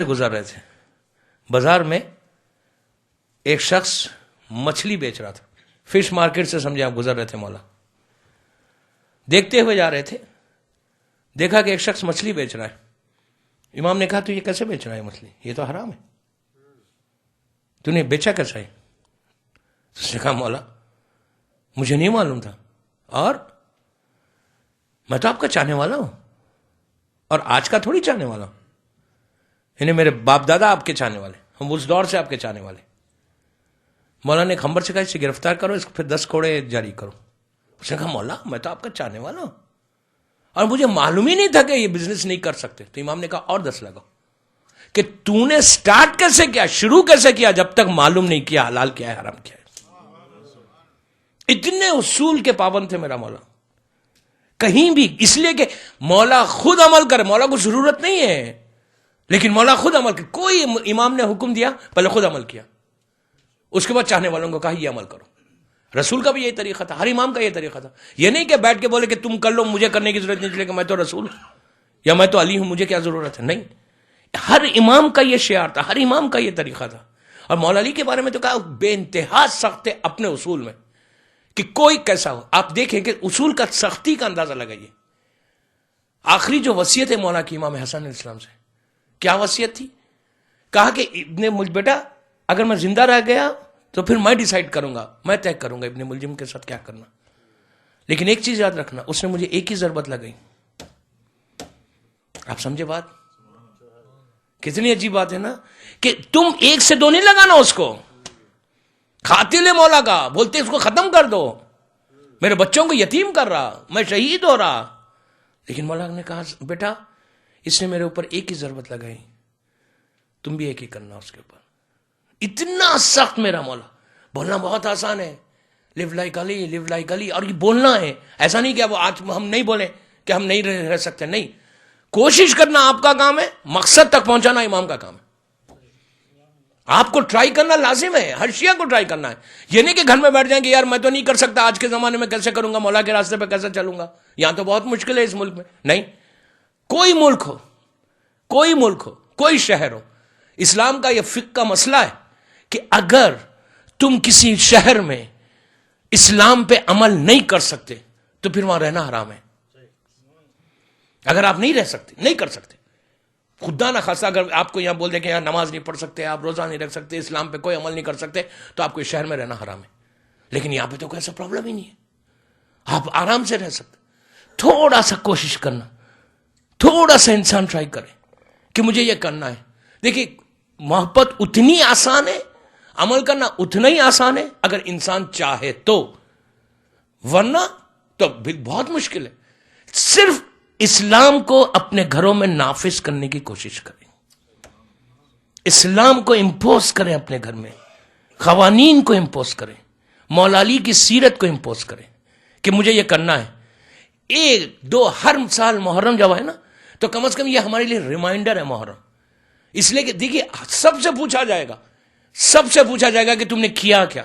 گزر رہے تھے، بازار میں ایک شخص مچھلی بیچ رہا تھا، فش مارکیٹ سے سمجھے آپ گزر رہے تھے مولا، دیکھتے ہوئے جا رہے تھے، دیکھا کہ ایک شخص مچھلی بیچ رہا ہے۔ امام نے کہا تو یہ کیسے بیچ رہا ہے مچھلی، یہ تو حرام ہے، تو نے بیچا کیسا ہے؟ اس نے کہا مولا مجھے نہیں معلوم تھا، اور میں تو آپ کا چاہنے والا ہوں، اور آج کا تھوڑی چاہنے والا ہوں، یعنی میرے باپ دادا آپ کے چاہنے والے، ہم اس دور سے آپ کے چاہنے والے۔ مولا نے خمبر سے کہا اسے گرفتار کرو، اس کو پھر 10 کوڑے جاری کرو۔ اس نے کہا مولا میں تو آپ کا چاہنے والا ہوں اور مجھے معلوم ہی نہیں تھا کہ یہ بزنس نہیں کر سکتے۔ تو امام نے کہا اور 10 لگاؤ، کہ تو نے سٹارٹ کیسے کیا، شروع کیسے کیا، جب تک معلوم نہیں کیا حلال کیا ہے حرام کیا ہے۔ اتنے اصول کے پابند تھے میرا مولا، کہیں بھی، اس لیے کہ مولا خود عمل کرے، مولا کو ضرورت نہیں ہے، لیکن مولا خود عمل کرے۔ کوئی امام نے حکم دیا پہلے خود عمل کیا، اس کے بعد چاہنے والوں کو کہا یہ عمل کرو۔ رسول کا بھی یہی طریقہ تھا، ہر امام کا یہ طریقہ تھا۔ یہ نہیں کہ بیٹھ کے بولے کہ تم کر لو، مجھے کرنے کی ضرورت نہیں، چلے کہ میں تو رسول ہوں یا میں تو علی ہوں، مجھے کیا ضرورت ہے۔ نہیں، ہر امام کا یہ شعار تھا، ہر امام کا یہ طریقہ تھا۔ اور مولا علی کے بارے میں تو کہا بے انتہا سخت ہے اپنے اصول میں، کہ کوئی کیسا ہو۔ آپ دیکھیں کہ اصول کا سختی کا اندازہ لگائیے۔ آخری جو وصیت ہے مولا کی امام حسن علیہ السلام سے، کیا وصیت تھی؟ کہا کہ ابن بیٹا اگر میں زندہ رہ گیا تو پھر میں ڈیسائیڈ کروں گا، میں طے کروں گا ابن ملجم کے ساتھ کیا کرنا، لیکن ایک چیز یاد رکھنا، اس نے مجھے ایک ہی ضربت لگائی۔ آپ سمجھے بات؟ کتنی عجیب بات ہے نا، کہ تم 1 سے 2 نہیں لگانا اس کو، قاتل ہے مولا کا، بولتے اس کو ختم کر دو، میرے بچوں کو یتیم کر رہا، میں شہید ہو رہا، لیکن مولا نے کہا بیٹا اس نے میرے اوپر ایک ہی ضربت لگائی، تم بھی ایک ہی کرنا اس کے اوپر۔ اتنا سخت میرا مولا۔ بولنا بہت آسان ہے، لیو لائک علی، لیو لائک علی، اور یہ بولنا ہے، ایسا نہیں کہ اب آج ہم نہیں بولیں کہ ہم نہیں رہ سکتے، نہیں، کوشش کرنا آپ کا کام ہے، مقصد تک پہنچانا امام کا کام ہے۔ آپ کو ٹرائی کرنا لازم ہے، ہر شیعہ کو ٹرائی کرنا ہے۔ یہ نہیں کہ گھر میں بیٹھ جائیں کہ یار میں تو نہیں کر سکتا، آج کے زمانے میں کیسے کروں گا، مولا کے راستے پہ کیسے چلوں گا، یہاں تو بہت مشکل ہے اس ملک میں۔ نہیں، کوئی ملک ہو، کوئی ملک ہو، کوئی شہر ہو، اسلام کا یہ فقہ کا مسئلہ ہے کہ اگر تم کسی شہر میں اسلام پہ عمل نہیں کر سکتے تو پھر وہاں رہنا حرام ہے۔ اگر آپ نہیں رہ سکتے، نہیں کر سکتے، خدا نہ خاصا اگر آپ کو یہاں بول دیں کہ یہاں نماز نہیں پڑھ سکتے، آپ روزہ نہیں رکھ سکتے، اسلام پہ کوئی عمل نہیں کر سکتے، تو آپ کو اس شہر میں رہنا حرام ہے۔ لیکن یہاں پہ تو کوئی ایسا پرابلم ہی نہیں ہے، آپ آرام سے رہ سکتے۔ تھوڑا سا کوشش کرنا، تھوڑا سا انسان ٹرائی کرے کہ مجھے یہ کرنا ہے۔ دیکھیے محبت اتنی آسان ہے، عمل کرنا اتنا ہی آسان ہے اگر انسان چاہے تو، ورنہ تو بہت مشکل ہے۔ صرف اسلام کو اپنے گھروں میں نافذ کرنے کی کوشش کریں، اسلام کو امپوز کریں اپنے گھر میں، قوانین کو امپوز کریں، مولا علی کی سیرت کو امپوز کریں کہ مجھے یہ کرنا ہے۔ 1 2 ہر سال محرم جب ہے نا تو کم از کم یہ ہمارے لیے ریمائنڈر ہے محرم، اس لیے کہ دیکھیے سب سے پوچھا جائے گا، سب سے پوچھا جائے گا کہ تم نے کیا کیا۔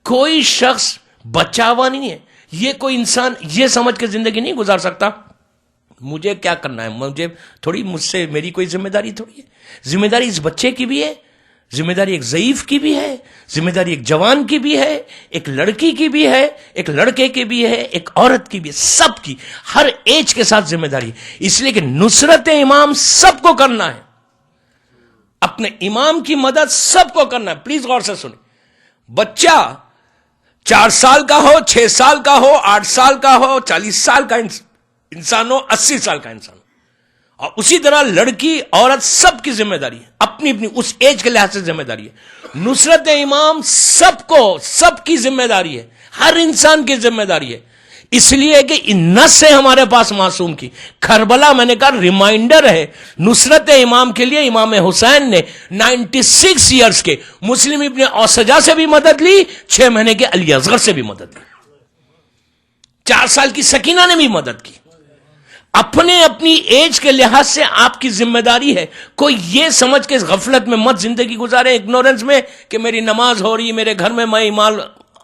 کوئی شخص بچا ہوا نہیں ہے، یہ کوئی انسان یہ سمجھ کے زندگی نہیں گزار سکتا مجھے کیا کرنا ہے، مجھے تھوڑی، مجھ سے میری کوئی ذمہ داری تھوڑی ہے۔ ذمہ داری اس بچے کی بھی ہے، ذمہ داری ایک ضعیف کی بھی ہے، ذمہ داری ایک جوان کی بھی ہے، ایک لڑکی کی بھی ہے، ایک لڑکے کی بھی ہے، ایک عورت کی بھی ہے، سب کی، ہر ایج کے ساتھ ذمہ داری ہے۔ اس لیے کہ نصرت امام سب کو کرنا ہے، اپنے امام کی مدد سب کو کرنا ہے۔ پلیز غور سے سنیں، بچہ 4 سال کا ہو، 6 سال کا ہو، 8 سال کا ہو، 40 سال کا انسان ہو، 80 سال کا انسان ہو، اور اسی طرح لڑکی عورت سب کی ذمہ داری ہے، اپنی اپنی اس ایج کے لحاظ سے ذمہ داری ہے۔ نصرت امام سب کو، سب کی ذمہ داری ہے، ہر انسان کی ذمہ داری ہے، اس لیے کہ ان نص ہے ہمارے پاس معصوم کی۔ کربلا میں نے کہا ریمائنڈر ہے نصرت امام کے لیے۔ امام حسین نے 96 ایئرز کے مسلم ابن اوسجا سے بھی مدد لی، 6 مہینے کے علی اصغر سے بھی مدد لی، 4 سال کی سکینہ نے بھی مدد کی۔ اپنی ایج کے لحاظ سے آپ کی ذمہ داری ہے۔ کوئی یہ سمجھ کے غفلت میں مت زندگی گزارے، اگنورنس میں، کہ میری نماز ہو رہی، میرے گھر میں میں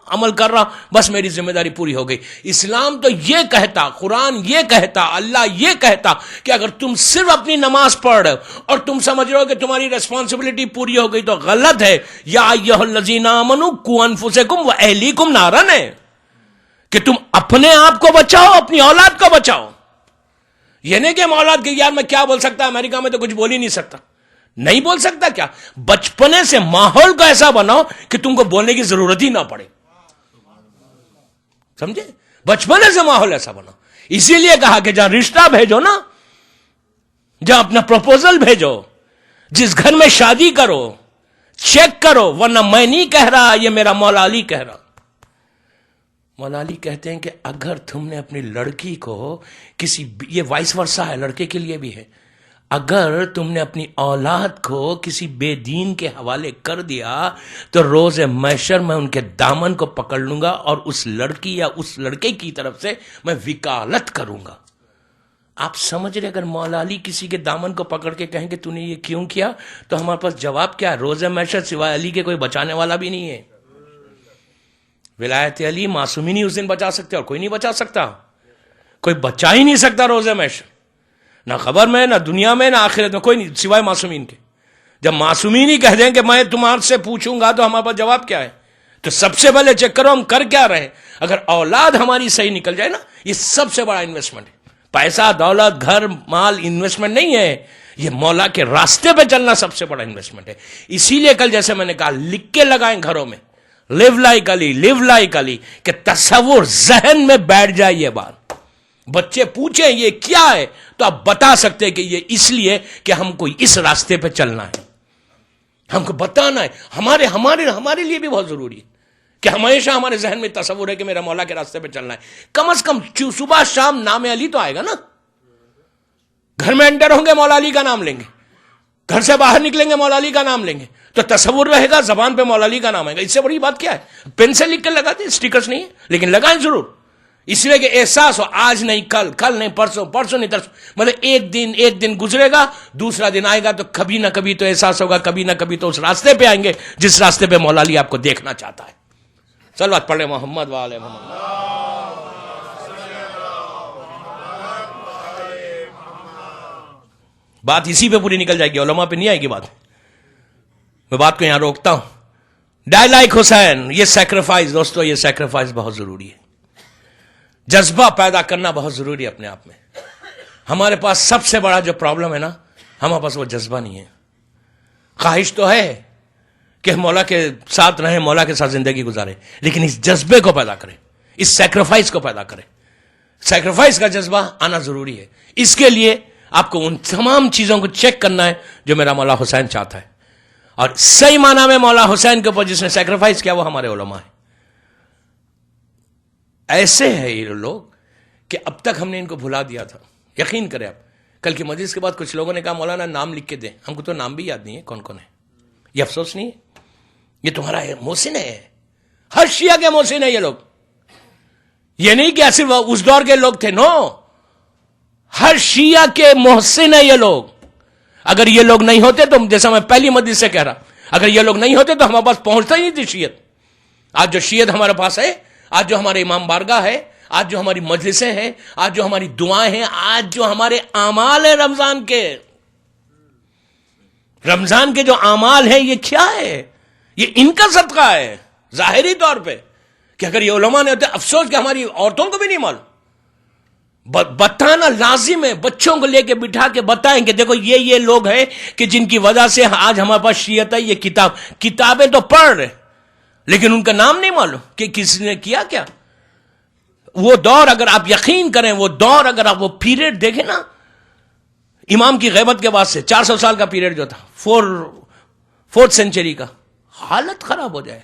عمل کر رہا ہوں، بس میری ذمہ داری پوری ہو گئی. اسلام تو یہ کہتا، قرآن یہ کہتا، اللہ یہ کہتا کہ اگر تم صرف اپنی نماز پڑھ رہے ہو اور تم سمجھ رہے ہو کہ تمہاری ریسپانسبلٹی پوری ہو گئی تو غلط ہے. یا ایھا الذین آمنوا قوا انفسکم واہلیکم نارا ہے کہ تم اپنے آپ کو بچاؤ، اپنی اولاد کو بچاؤ. یہ نہیں کہ ہم اولاد کے یار میں کیا بول سکتا، امریکہ میں تو کچھ بول ہی نہیں سکتا. نہیں بول سکتا کیا؟ بچپنے سے ماحول کو ایسا بناؤ کہ تم کو بولنے کی ضرورت ہی نہ پڑے. سمجھے؟ بچپنے سے ماحول ایسا بناؤ. اسی لیے کہا کہ جہاں رشتہ بھیجو نا، جہاں اپنا پروپوزل بھیجو، جس گھر میں شادی کرو، چیک کرو، ورنہ میں نہیں کہہ رہا، یہ میرا مولا علی کہہ رہا. مولا علی کہتے ہیں کہ اگر تم نے اپنی لڑکی کو کسی، یہ وائس ورسا ہے، لڑکے کے لیے بھی ہے، اگر تم نے اپنی اولاد کو کسی بے دین کے حوالے کر دیا تو روز محشر میں ان کے دامن کو پکڑ لوں گا اور اس لڑکی یا اس لڑکے کی طرف سے میں وکالت کروں گا. آپ سمجھ رہے اگر مولا علی کسی کے دامن کو پکڑ کے کہیں کہ تو نے یہ کیوں کیا، تو ہمارے پاس جواب کیا ہے؟ روز محشر سوائے علی کے کوئی بچانے والا بھی نہیں ہے. ولایت علی معصومین ہی اس دن بچا سکتے اور کوئی نہیں بچا سکتا. کوئی بچا ہی نہیں سکتا روز محشر، نہ خبر میں، نہ دنیا میں، نہ آخرت میں، کوئی نہیں سوائے معصومین کے. جب معصومین ہی کہہ دیں کہ میں تمہارے سے پوچھوں گا تو ہمارے پاس جواب کیا ہے؟ تو سب سے پہلے چیک کرو ہم کر کیا رہے. اگر اولاد ہماری صحیح نکل جائے نا، یہ سب سے بڑا انویسٹمنٹ ہے. پیسہ، دولت، گھر، مال انویسٹمنٹ نہیں ہے، یہ مولا کے راستے پہ چلنا سب سے بڑا انویسٹمنٹ ہے. اسی لیے کل جیسے میں نے کہا لکھ کے لگائیں گھروں میں، لیو لائک علی، لیو لائک علی، کہ تصور ذہن میں بیٹھ جائے یہ بات. بچے پوچھیں یہ کیا ہے تو آپ بتا سکتے کہ یہ اس لیے کہ ہم کو اس راستے پہ چلنا ہے، ہم کو بتانا ہے. ہمارے لیے بھی بہت ضروری ہے کہ ہمیشہ ہمارے ذہن میں تصور ہے کہ میرا مولا کے راستے پہ چلنا ہے. کم از کم صبح شام نام علی تو آئے گا نا. گھر میں انٹر ہوں گے مولا علی کا نام لیں گے، گھر سے باہر نکلیں گے مولا علی کا نام لیں گے، تو تصور رہے گا، زبان پہ مولا علی کا نام آئے گا. اس سے بڑی بات کیا ہے؟ پین سے لکھ کر لگاتے ہیں، اسٹیکرز نہیں ہے، لیکن لگائیں ضرور، اس لیے کہ احساس ہو آج نہیں کل، کل نہیں پرسوں، پرسوں نہیں ترسوں. مطلب ایک دن گزرے گا، دوسرا دن آئے گا تو کبھی نہ کبھی تو احساس ہوگا، کبھی نہ کبھی تو اس راستے پہ آئیں گے جس راستے پہ مولا علی آپ کو دیکھنا چاہتا ہے. صلوات پڑھیں محمد وآل محمد. بات اسی پہ پوری نکل جائے گی، علماء پہ نہیں آئے گی بات. میں بات کو یہاں روکتا ہوں. ڈائی لائک حسین، یہ سیکریفائس دوستو، یہ سیکریفائس بہت ضروری ہے. جذبہ پیدا کرنا بہت ضروری ہے اپنے آپ میں. ہمارے پاس سب سے بڑا جو پرابلم ہے نا، ہمارے پاس وہ جذبہ نہیں ہے. خواہش تو ہے کہ مولا کے ساتھ رہیں، مولا کے ساتھ زندگی گزاریں، لیکن اس جذبے کو پیدا کریں، اس سیکریفائس کو پیدا کریں. سیکریفائس کا جذبہ آنا ضروری ہے. اس کے لیے آپ کو ان تمام چیزوں کو چیک کرنا ہے جو میرا مولا حسین چاہتا ہے. اور صحیح معنی میں مولا حسین کے اوپر جس نے سیکریفائس کیا وہ ہمارے علماء ہیں. ایسے ہیں یہ لوگ کہ اب تک ہم نے ان کو بھلا دیا تھا. یقین کریں آپ، کل کی مجلس کے بعد کچھ لوگوں نے کہا مولانا نام لکھ کے دیں. ہم کو تو نام بھی یاد نہیں ہے کون کون ہے. یہ افسوس نہیں ہے؟ یہ تمہارا محسن ہے، ہر شیعہ کے محسن ہے یہ لوگ. یہ نہیں کہ صرف اس دور کے لوگ تھے، نو، ہر شیعہ کے محسن ہے یہ لوگ. اگر یہ لوگ نہیں ہوتے تو جیسا میں پہلی مجلس سے کہہ رہا، اگر یہ لوگ نہیں ہوتے تو ہمارے پاس پہنچتا ہی نہیں تھی شیعت. آج جو شیعت ہمارے پاس ہے، آج جو ہمارے امام بارگاہ ہے، آج جو ہماری مجلسیں ہیں، آج جو ہماری دعائیں ہیں، آج جو ہمارے اعمال ہیں رمضان کے جو اعمال ہیں، یہ کیا ہے؟ یہ ان کا صدقہ ہے ظاہری طور پہ. کہ اگر یہ علماء نہیں ہوتے، افسوس کہ ہماری عورتوں کو بھی نہیں معلوم. بتانا لازم ہے، بچوں کو لے کے بٹھا کے بتائیں کہ دیکھو یہ لوگ ہیں کہ جن کی وجہ سے آج ہمارے پاس شیعت ہے. یہ کتابیں تو پڑھ رہے لیکن ان کا نام نہیں معلوم کہ کس نے کیا کیا. وہ دور اگر آپ یقین کریں، وہ دور اگر آپ وہ پیریڈ دیکھیں نا، امام کی غیبت کے بعد سے 400 سال کا پیریڈ جو تھا، 4th سینچری کا، حالت خراب ہو جائے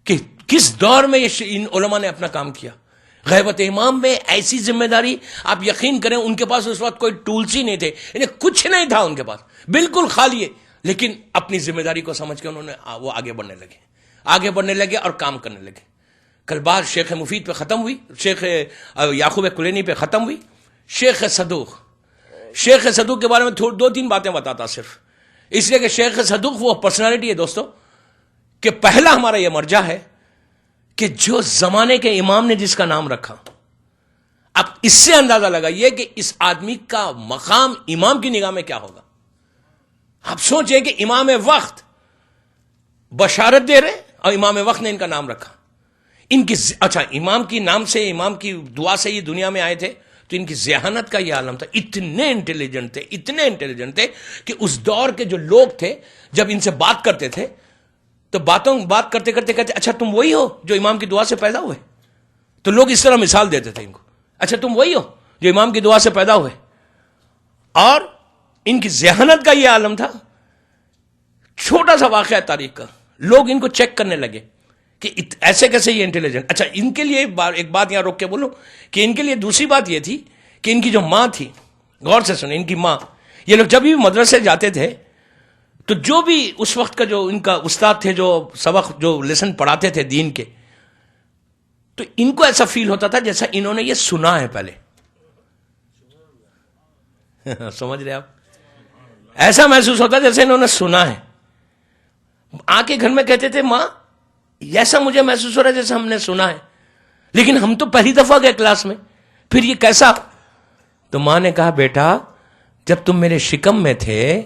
کہ کس دور میں ان علماء نے اپنا کام کیا. غیبت امام میں ایسی ذمہ داری، آپ یقین کریں ان کے پاس اس وقت کوئی ٹولز ہی نہیں تھے، یعنی کچھ نہیں تھا ان کے پاس، بالکل خالی ہے. لیکن اپنی ذمہ داری کو سمجھ کے انہوں نے وہ آگے بڑھنے لگے اور کام کرنے لگے. کل بات شیخ مفید پہ ختم ہوئی، شیخ یعقوب کلینی پہ ختم ہوئی. شیخ صدوق کے بارے میں 2-3 باتیں بتاتا صرف اس لیے کہ شیخ صدوق وہ پرسنالٹی ہے دوستو کہ پہلا ہمارا یہ مرجع ہے کہ جو زمانے کے امام نے جس کا نام رکھا، اب اس سے اندازہ لگائیے کہ اس آدمی کا مقام امام کی نگاہ میں کیا ہوگا. آپ سوچیں کہ امام وقت بشارت دے رہے اور امام وقت نے ان کا نام رکھا. ان کی اچھا، امام کی نام سے، امام کی دعا سے یہ دنیا میں آئے تھے، تو ان کی ذہانت کا یہ عالم تھا. اتنے انٹیلیجنٹ تھے کہ اس دور کے جو لوگ تھے جب ان سے بات کرتے تھے تو بات کرتے کہتے اچھا تم وہی ہو جو امام کی دعا سے پیدا ہوئے. تو لوگ اس طرح مثال دیتے تھے ان کو، اچھا تم وہی ہو جو امام کی دعا سے پیدا ہوئے. اور ان کی ذہانت کا یہ عالم تھا. چھوٹا سا واقعہ تاریخ کا، لوگ ان کو چیک کرنے لگے کہ ایسے کیسے یہ انٹیلیجنٹ. اچھا، ان کے لیے ایک بات یہاں روک کے بولوں کہ ان کے لیے دوسری بات یہ تھی کہ ان کی جو ماں تھی، غور سے سنیں، ان کی ماں، یہ لوگ جب بھی مدرسے جاتے تھے تو جو بھی اس وقت کا جو ان کا استاد تھے، جو سبق جو لیسن پڑھاتے تھے دین کے، تو ان کو ایسا فیل ہوتا تھا جیسا انہوں نے یہ سنا ہے پہلے. سمجھ رہے آپ؟ ایسا محسوس ہوتا جیسے انہوں نے سنا ہے. آ کے گھر میں کہتے تھے ماں ایسا مجھے محسوس ہو رہا ہے جیسے ہم نے سنا ہے، لیکن ہم تو پہلی دفعہ گئے کلاس میں، پھر یہ کیسا؟ تو ماں نے کہا بیٹا جب تم میرے شکم میں تھے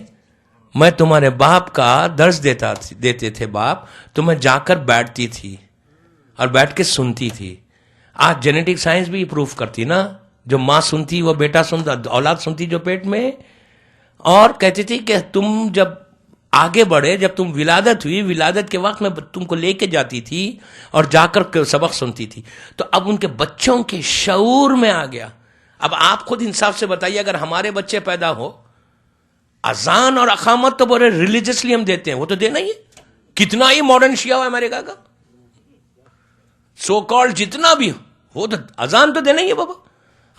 میں تمہارے باپ کا درس دیتے تھے باپ، تو میں جا کر بیٹھتی تھی اور بیٹھ کے سنتی تھی. آج جینیٹک سائنس بھی پروف کرتی نا، جو ماں سنتی وہ بیٹا سنتا، اولاد سنتی جو پیٹ میں. اور کہتی تھی کہ تم جب آگے بڑھے، جب تم ولادت ہوئی، ولادت کے وقت میں تم کو لے کے جاتی تھی اور جا کر سبق سنتی تھی. تو اب ان کے بچوں کے شعور میں آ گیا. اب آپ خود انصاف سے بتائیے، اگر ہمارے بچے پیدا ہو، اذان اور اقامت تو بڑے ریلیجسلی ہم دیتے ہیں، وہ تو دینا ہی ہے. کتنا ہی ماڈرن شیعہ ہو امریکہ کا، سو کالڈ جتنا بھی ہو، وہ تو اذان تو دینا ہی ہے بابا.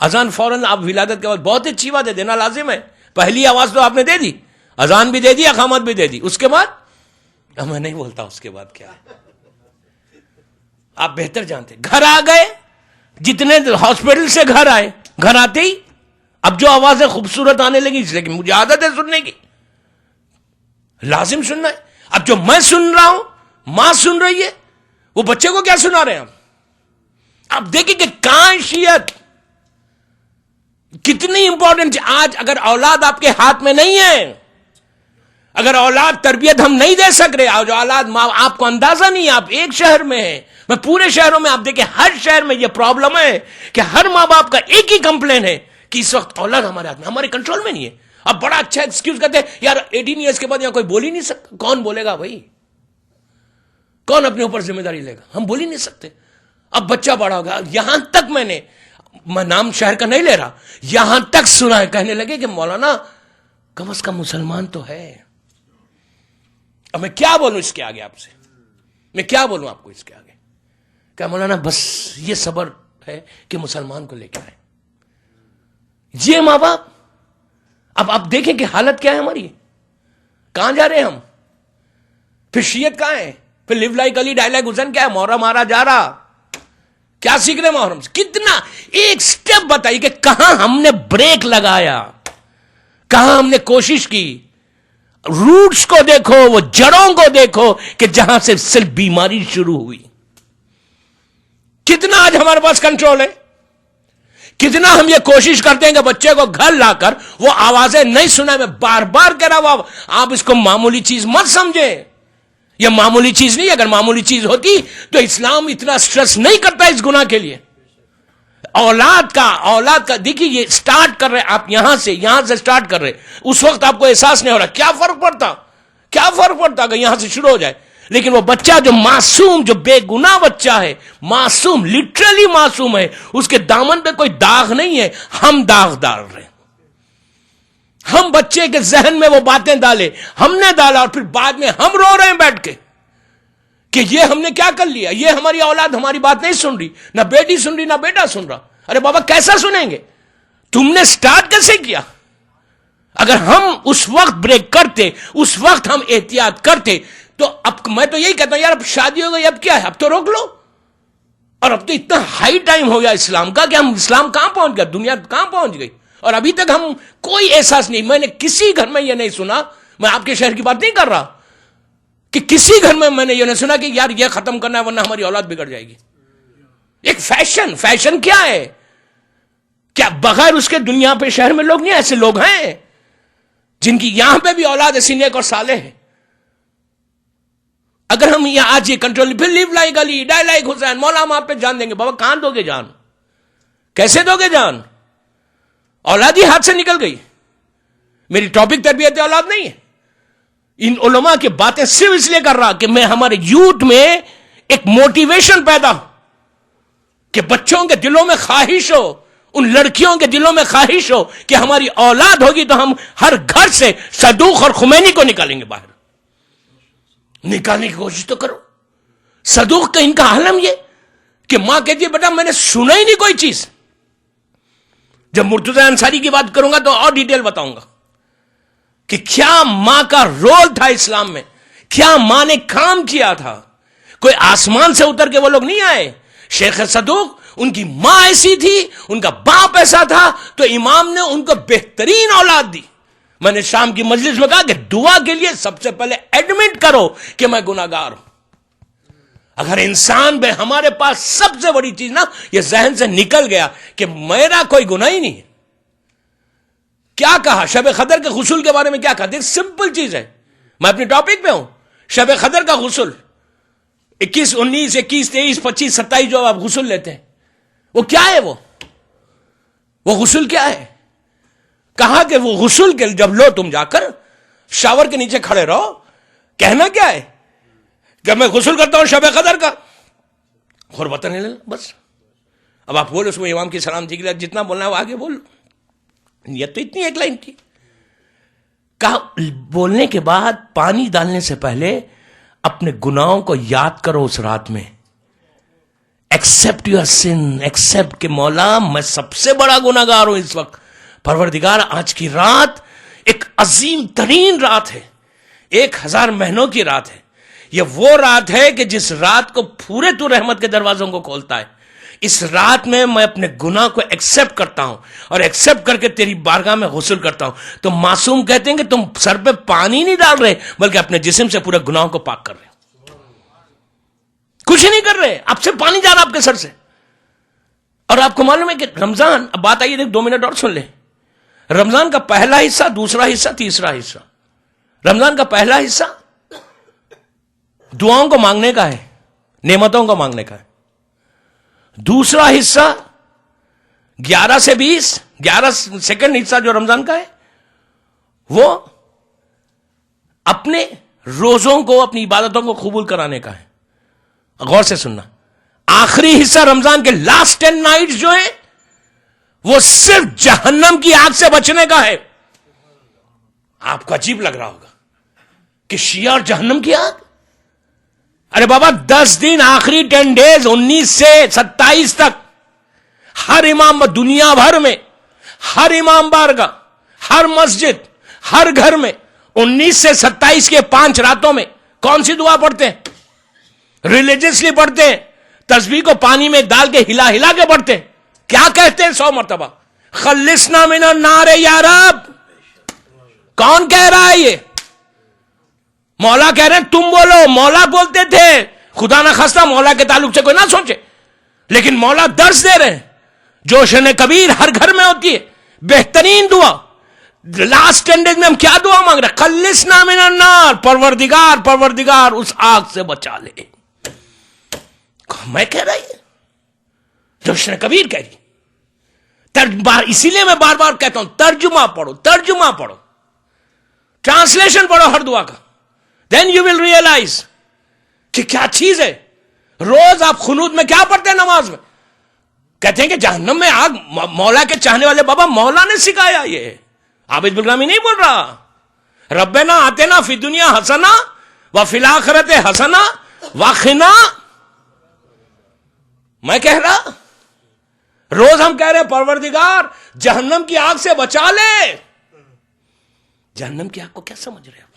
اذان فوراً آپ ولادت کے بعد، بہت اچھی بات ہے، دینا لازم ہے. پہلی آواز تو آپ نے دے دی، اذان بھی دے دی، اقامت بھی دے دی. اس کے بعد میں نہیں بولتا اس کے بعد کیا ہے، آپ بہتر جانتے. گھر آ گئے، جتنے ہاسپٹل سے گھر آئے، گھر آتے ہی اب جو آوازیں خوبصورت آنے لگی، اس لیے کہ مجھے عادت ہے سننے کی، لازم سننا ہے. اب جو میں سن رہا ہوں، ماں سن رہی ہے، وہ بچے کو کیا سنا رہے ہیں ہم؟ اب دیکھیں کہ کانشیت کتنی امپورٹنٹ. آج اگر اولاد آپ کے ہاتھ میں نہیں ہے، اگر اولاد تربیت ہم نہیں دے سک رہے، جو اولاد آپ کو اندازہ نہیں ہے، آپ ایک شہر میں ہیں، میں پورے شہروں میں، آپ دیکھیں ہر شہر میں یہ پرابلم ہے کہ ہر ماں باپ کا ایک ہی کمپلین ہے کہ اس وقت اولاد ہمارے ہاتھ میں، ہمارے کنٹرول میں نہیں ہے. اب بڑا اچھا ایکسکیوز کرتے ہیں یار 18 ایئرس کے بعد یہاں کوئی بول ہی نہیں سکتا. کون بولے گا بھائی؟ کون اپنے اوپر ذمہ داری لے گا؟ ہم بول ہی نہیں سکتے. اب بچہ بڑا ہوگا. یہاں تک میں نام شہر کا نہیں لے رہا، یہاں تک سنا ہے کہنے لگے کہ مولانا کم از کم مسلمان تو ہے. اب میں کیا بولوں اس کے آگے آپ سے، میں کیا بولوں آپ کو اس کے آگے؟ کہ مولانا بس یہ صبر ہے کہ مسلمان کو لے کے آئے. یہ ماں باپ، اب آپ دیکھیں کہ حالت کیا ہے ہماری، کہاں جا رہے ہیں ہم؟ پھر شیعت کہاں ہے؟ پھر لیو لائک علی ڈائی لائک حسین کیا ہے؟ محرم مارا جا رہا، کیا سیکھ رہے محرم سے؟ کتنا ایک سٹیپ بتائیے کہ کہاں ہم نے بریک لگایا، کہاں ہم نے کوشش کی. روٹس کو دیکھو، وہ جڑوں کو دیکھو کہ جہاں سے صرف بیماری شروع ہوئی. کتنا آج ہمارے پاس کنٹرول ہے، کتنا ہم یہ کوشش کرتے ہیں کہ بچے کو گھر لا کر وہ آوازیں نہیں سنائے. میں بار بار کہہ رہا ہوں، آپ اس کو معمولی چیز مت سمجھیں. یہ معمولی چیز نہیں. اگر معمولی چیز ہوتی تو اسلام اتنا سٹریس نہیں کرتا اس گناہ کے لیے. اولاد کا دیکھیے، یہ سٹارٹ کر رہے آپ یہاں سے سٹارٹ کر رہے، اس وقت آپ کو احساس نہیں ہو رہا. کیا فرق پڑتا اگر یہاں سے شروع ہو جائے. لیکن وہ بچہ جو معصوم، جو بے گناہ بچہ ہے، معصوم، لٹرلی معصوم ہے، اس کے دامن پہ کوئی داغ نہیں ہے. ہم داغ ڈال رہے ہیں، ہم بچے کے ذہن میں وہ باتیں ڈالے، ہم نے ڈالا، اور پھر بعد میں ہم رو رہے ہیں بیٹھ کے کہ یہ ہم نے کیا کر لیا. یہ ہماری اولاد ہماری بات نہیں سن رہی، نہ بیٹی سن رہی نہ بیٹا سن رہا. ارے بابا کیسا سنیں گے؟ تم نے سٹارٹ کیسے کیا؟ اگر ہم اس وقت بریک کرتے، اس وقت ہم احتیاط کرتے، تو اب میں تو یہی کہتا ہوں یار اب شادی ہو گئی، اب کیا ہے، اب تو روک لو. اور اب تو اتنا ہائی ٹائم ہو گیا اسلام کا کہ ہم اسلام کہاں پہنچ گیا، دنیا کہاں پہنچ گئی، اور ابھی تک ہم کوئی احساس نہیں. میں نے کسی گھر میں یہ نہیں سنا، میں آپ کے شہر کی بات نہیں کر رہا، کہ کسی گھر میں نے یہ نہیں سنا کہ یار یہ ختم کرنا ہے ورنہ ہماری اولاد بگڑ جائے گی. ایک فیشن کیا ہے؟ کیا بغیر اس کے دنیا پہ شہر میں لوگ نہیں؟ ایسے لوگ ہیں جن کی یہاں پہ بھی اولاد ایسی نیک اور صالح ہے. اگر ہم یہاں آج یہ کنٹرول پھر لیو لائک علی ڈائی لائک حسین مولا ہم آپ پہ جان دیں گے. بابا کہاں دو گے جان؟ کیسے دو گے جان؟ اولاد ہی ہاتھ سے نکل گئی. میری ٹاپک تربیت اولاد نہیں ہے. ان علماء کی باتیں صرف اس لیے کر رہا کہ میں ہمارے یوتھ میں ایک موٹیویشن پیدا ہو کہ بچوں کے دلوں میں خواہش ہو, ان لڑکیوں کے دلوں میں خواہش ہو کہ ہماری اولاد ہوگی تو ہم ہر گھر سے صدوق اور خمینی کو نکالیں گے باہر. نکالنے کی کوشش تو کرو. صدوق کا ان کا عالم یہ کہ ماں کہتی ہے بیٹا میں نے سنا ہی نہیں کوئی چیز. جب مرتضی انصاری کی بات کروں گا تو اور ڈیٹیل بتاؤں گا کہ کیا ماں کا رول تھا اسلام میں, کیا ماں نے کام کیا تھا. کوئی آسمان سے اتر کے وہ لوگ نہیں آئے. شیخ صدوق ان کی ماں ایسی تھی, ان کا باپ ایسا تھا, تو امام نے ان کو بہترین اولاد دی. میں نے شام کی مجلس میں کہا کہ دعا کے لیے سب سے پہلے ایڈمٹ کرو کہ میں گناہگار ہوں. اگر انسان میں ہمارے پاس سب سے بڑی چیز نا یہ ذہن سے نکل گیا کہ میرا کوئی گناہ ہی نہیں ہے. کیا کہا شب قدر کے غسل کے بارے میں؟ کیا کہا؟ دیکھ سمپل چیز ہے, میں اپنی ٹاپک پہ ہوں. شب قدر کا غسل 21 19 21 23 25 27 جو آپ غسل لیتے ہیں وہ کیا ہے؟ وہ غسل کیا ہے؟ کہا کہ وہ غسل کے جب لو تم جا کر شاور کے نیچے کھڑے رہو. کہنا کیا ہے کہ میں غسل کرتا ہوں شب قدر کا, اور بتا نہیں لینا بس. اب آپ بولو اس میں امام کی سلامتی کے لیے جتنا بولنا ہے وہ آگے بولو. یہ تو اتنی ایک لائن تھی. کہا بولنے کے بعد پانی ڈالنے سے پہلے اپنے گناہوں کو یاد کرو اس رات میں. ایکسپٹ یور سن, ایکسپٹ کہ مولا میں سب سے بڑا گناہگار ہوں اس وقت. پروردگار آج کی رات ایک عظیم ترین رات ہے, 1000 مہینوں کی رات ہے. یہ وہ رات ہے کہ جس رات کو پورے تو رحمت کے دروازوں کو کھولتا ہے. اس رات میں اپنے گناہ کو ایکسپٹ کرتا ہوں اور ایکسپٹ کر کے تیری بارگاہ میں غسل کرتا ہوں. تو معصوم کہتے ہیں کہ تم سر پہ پانی نہیں ڈال رہے بلکہ اپنے جسم سے پورے گناہوں کو پاک کر رہے, کچھ نہیں کر رہے, اب سے پانی جا رہا آپ کے سر سے. اور آپ کو معلوم ہے کہ رمضان, اب بات آئیے 2 منٹ اور سن لیں. رمضان کا پہلا حصہ, دوسرا حصہ, تیسرا حصہ. رمضان کا پہلا حصہ دعاؤں کو مانگنے کا ہے, نعمتوں کو مانگنے کا ہے. دوسرا حصہ 11 سے 20, 11 سیکنڈ حصہ جو رمضان کا ہے وہ اپنے روزوں کو, اپنی عبادتوں کو قبول کرانے کا ہے. غور سے سننا, آخری حصہ رمضان کے لاسٹ 10 نائٹس جو ہیں وہ صرف جہنم کی آگ سے بچنے کا ہے. آپ کو عجیب لگ رہا ہوگا کہ شیعہ اور جہنم کی آگ. ارے بابا 10 دن, آخری 10 ڈیز 19 سے 27 تک ہر امام دنیا بھر میں, ہر امام بارگاہ, ہر مسجد, ہر گھر میں 19 سے 27 کے 5 راتوں میں کون سی دعا پڑھتے ہیں؟ ریلیجسلی پڑھتے ہیں, تسبیح کو پانی میں ڈال کے ہلا ہلا کے پڑھتے ہیں. کیا کہتے ہیں 100 مرتبہ؟ خلصنا من النار یا رب. کون کہہ رہا ہے یہ؟ مولا کہہ رہے ہیں تم بولو. مولا بولتے تھے, خدا نہ خواستہ مولا کے تعلق سے کوئی نہ سوچے, لیکن مولا درس دے رہے ہیں. جوشن کبیر ہر گھر میں ہوتی ہے, بہترین دعا. لاسٹ 10 ڈیز میں ہم کیا دعا مانگ رہے ہیں؟ خلصنا من النار, پروردگار اس آگ سے بچا لے. میں کہہ رہا ہے جوشن کبیر کہہ رہی. اسی لیے میں بار بار کہتا ہوں ترجمہ پڑھو, ٹرانسلیشن پڑھو ہر دعا کا. دین یو ول ریئلائز کہ کیا چیز ہے. روز آپ قنوت میں کیا پڑھتے ہیں نماز میں؟ کہتے ہیں کہ جہنم میں آگ. مولا کے چاہنے والے بابا مولا نے سکھایا. یہ عابد بغلامی نہیں بول رہا. ربنا آتنا فی الدنیا حسنہ وفی الآخرۃ حسنہ وقنا. میں کہہ رہا روز ہم کہہ رہے پروردگار جہنم کی آگ سے بچا لے. جہنم کی آگ کو کیا سمجھ رہے آپ؟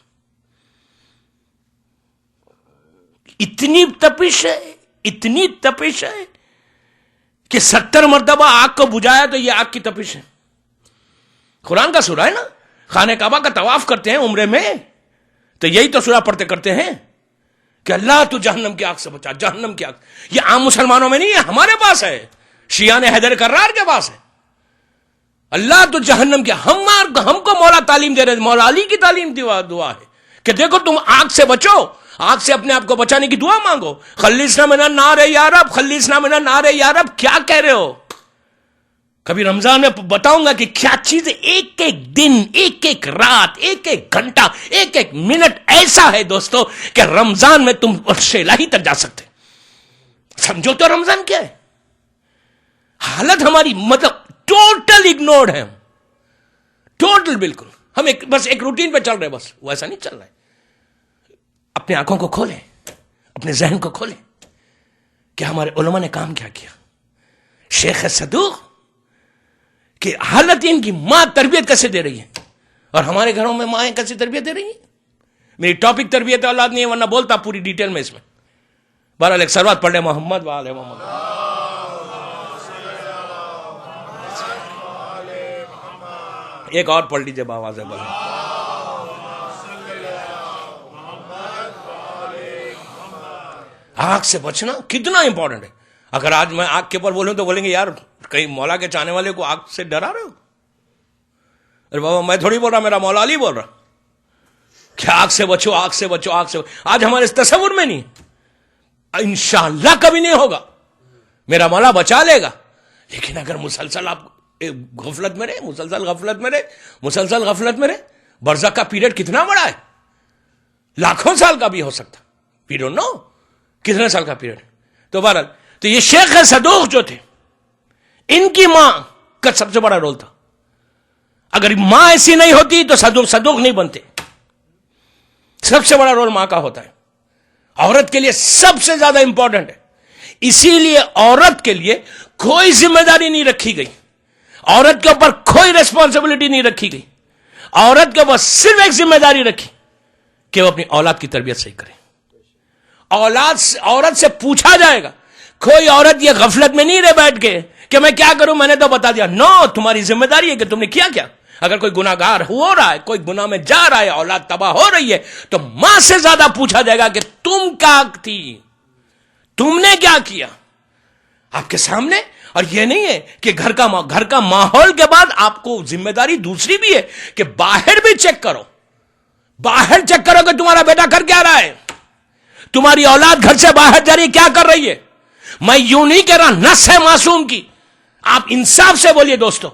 اتنی تپش ہے کہ 70 مرتبہ آگ کو بجھایا تو یہ آگ کی تپش ہے. قرآن کا سورہ ہے نا, خانہ کعبہ کا طواف کرتے ہیں عمرے میں تو یہی تو سورہ پڑھتے کرتے ہیں. کہ اللہ تو جہنم کی آگ سے بچا، جہنم کی آگ. یہ عام مسلمانوں میں نہیں ہے، ہمارے پاس ہے، شیعہ نے حیدر کرار کے پاس ہے. اللہ تو جہنم کی. ہم کو مولا تعلیم دے رہے، مولا علی کی تعلیم دعا ہے کہ دیکھو تم آگ سے بچو، آگ سے اپنے آپ کو بچانے کی دعا مانگو. خلصنا من النار یا رب، خلصنا من النار یا رب. کیا کہہ رہے ہو؟ کبھی رمضان میں بتاؤں گا کہ کیا چیز ایک ایک دن، ایک ایک رات، ایک ایک گھنٹہ، ایک ایک منٹ ایسا ہے دوستو کہ رمضان میں تم عرش الہی تک جا سکتے. سمجھو تو رمضان کیا ہے. حالت ہماری مطلب ٹوٹل اگنورڈ ہے، ٹوٹل بالکل. ہم بس ایک روٹین پہ چل رہے، بس ویسا نہیں چل رہا ہے. اپنے آنکھوں کو کھولیں، اپنے ذہن کو کھولیں کہ ہمارے علماء نے کام کیا کیا. شیخ صدوق کہ حالت ان کی ماں تربیت کیسے دے رہی ہے، اور ہمارے گھروں میں مائیں کیسے تربیت دے رہی ہیں. میری ٹاپک تربیت اولاد نہیں ہے، ورنہ بولتا پوری ڈیٹیل میں اس میں. بہرحال ایک سروات پڑھ لیں محمد وآل محمد. ایک اور پڑھ لیجیے باواز ہے بولے. آگ سے بچنا کتنا امپورٹنٹ ہے. اگر آج میں آگ کے اوپر بولوں تو بولیں گے یار کہیں مولا کے چاہنے والے کو آگ سے ڈرا رہے ہو. ارے بابا میں تھوڑی بول رہا، میرا مولا علی بول رہا کہ آگ سے بچو، آگ سے بچو، آگ سے بچو. آج ہمارے اس تصور میں نہیں، انشاءاللہ کبھی نہیں ہوگا. میرا مولا بچا لے گا. لیکن اگر مسلسل آپ غفلت میں رہے، مسلسل غفلت میں رہے، مسلسل غفلت میں رہے. برزخ کا پیریڈ کتنا بڑا ہے، لاکھوں سال کا بھی ہو سکتا. وی ڈونٹ نو کتنے سال کا پیریڈ. تو بہرحال تو یہ شیخ صدوق جو تھے، ان کی ماں کا سب سے بڑا رول تھا. اگر ماں ایسی نہیں ہوتی تو صدوق نہیں بنتے. سب سے بڑا رول ماں کا ہوتا ہے. عورت کے لیے سب سے زیادہ امپورٹنٹ ہے. اسی لیے عورت کے لیے کوئی ذمہ داری نہیں رکھی گئی، عورت کے اوپر کوئی ریسپانسبلٹی نہیں رکھی گئی. عورت کے اوپر صرف ایک ذمہ داری رکھی کہ وہ اپنی اولاد کی تربیت صحیح کرے. عورت سے پوچھا جائے گا. کوئی عورت یہ غفلت میں نہیں رہ بیٹھ کے کہ میں کیا کروں، میں نے تو بتا دیا. نو، تمہاری ذمہ داری ہے کہ تم نے کیا کیا. اگر کوئی گناہ گار ہو رہا ہے، کوئی گناہ میں جا رہا ہے، اولاد تباہ ہو رہی ہے، تو ماں سے زیادہ پوچھا جائے گا کہ تم کیا تھی، تم نے کیا کیا آپ کے سامنے. اور یہ نہیں ہے کہ گھر کا ماحول کے بعد آپ کو ذمہ داری دوسری بھی ہے کہ باہر بھی چیک کرو. باہر چیک کرو کہ تمہارا بیٹا کر کیا رہا ہے، تمہاری اولاد گھر سے باہر جا رہی کیا کر رہی ہے. میں یوں نہیں کہہ رہا نس ہے معصوم کی. آپ انصاف سے بولیے دوستو.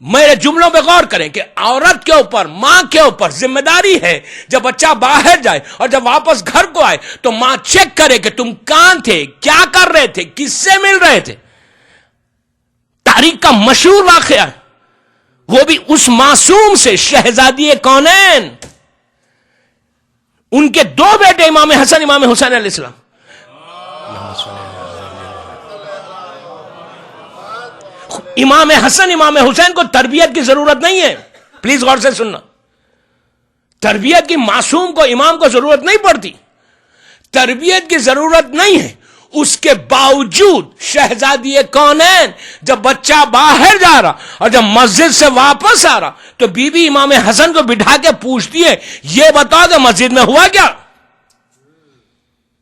میرے جملوں پہ غور کریں کہ عورت کے اوپر، ماں کے اوپر ذمہ داری ہے جب بچہ باہر جائے اور جب واپس گھر کو آئے تو ماں چیک کرے کہ تم کہاں تھے، کیا کر رہے تھے، کس سے مل رہے تھے. تاریخ کا مشہور واقعہ ہے، وہ بھی اس معصوم سے، شہزادی کونین. ان کے دو بیٹے امام حسن، امام حسین علیہ السلام. امام حسن، امام حسین کو تربیت کی ضرورت نہیں ہے. پلیز غور سے سننا. تربیت کی معصوم کو، امام کو ضرورت نہیں پڑتی. تربیت کی ضرورت نہیں ہے. اس کے باوجود شہزادی کونین جب بچہ باہر جا رہا اور جب مسجد سے واپس آ رہا تو بی بی امام حسن کو بٹھا کے پوچھتی ہے یہ بتاؤ کہ مسجد میں ہوا کیا.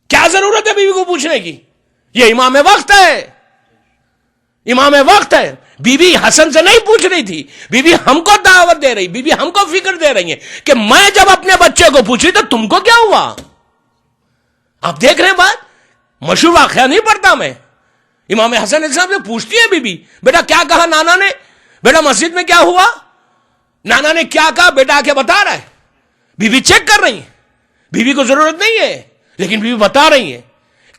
کیا ضرورت ہے بیوی کو پوچھنے کی؟ یہ امام وقت ہے، امام وقت ہے. بی بی حسن سے نہیں پوچھ رہی تھی، بی بی ہم کو دعوت دے رہی، بی بی ہم کو فکر دے رہی ہے کہ میں جب اپنے بچے کو پوچھ رہی تو تم کو کیا ہوا. آپ دیکھ رہے ہیں بات، مشہور واقعہ نہیں پڑھتا میں. امام حسن صاحب سے پوچھتی ہے بی بی بیٹا کیا کہا نانا نے، بیٹا مسجد میں کیا ہوا، نانا نے کیا کہا، بیٹا آ کے بتا رہا ہے. بی بی چیک کر رہی ہے. بی بی کو ضرورت نہیں ہے لیکن بی بی بتا رہی ہے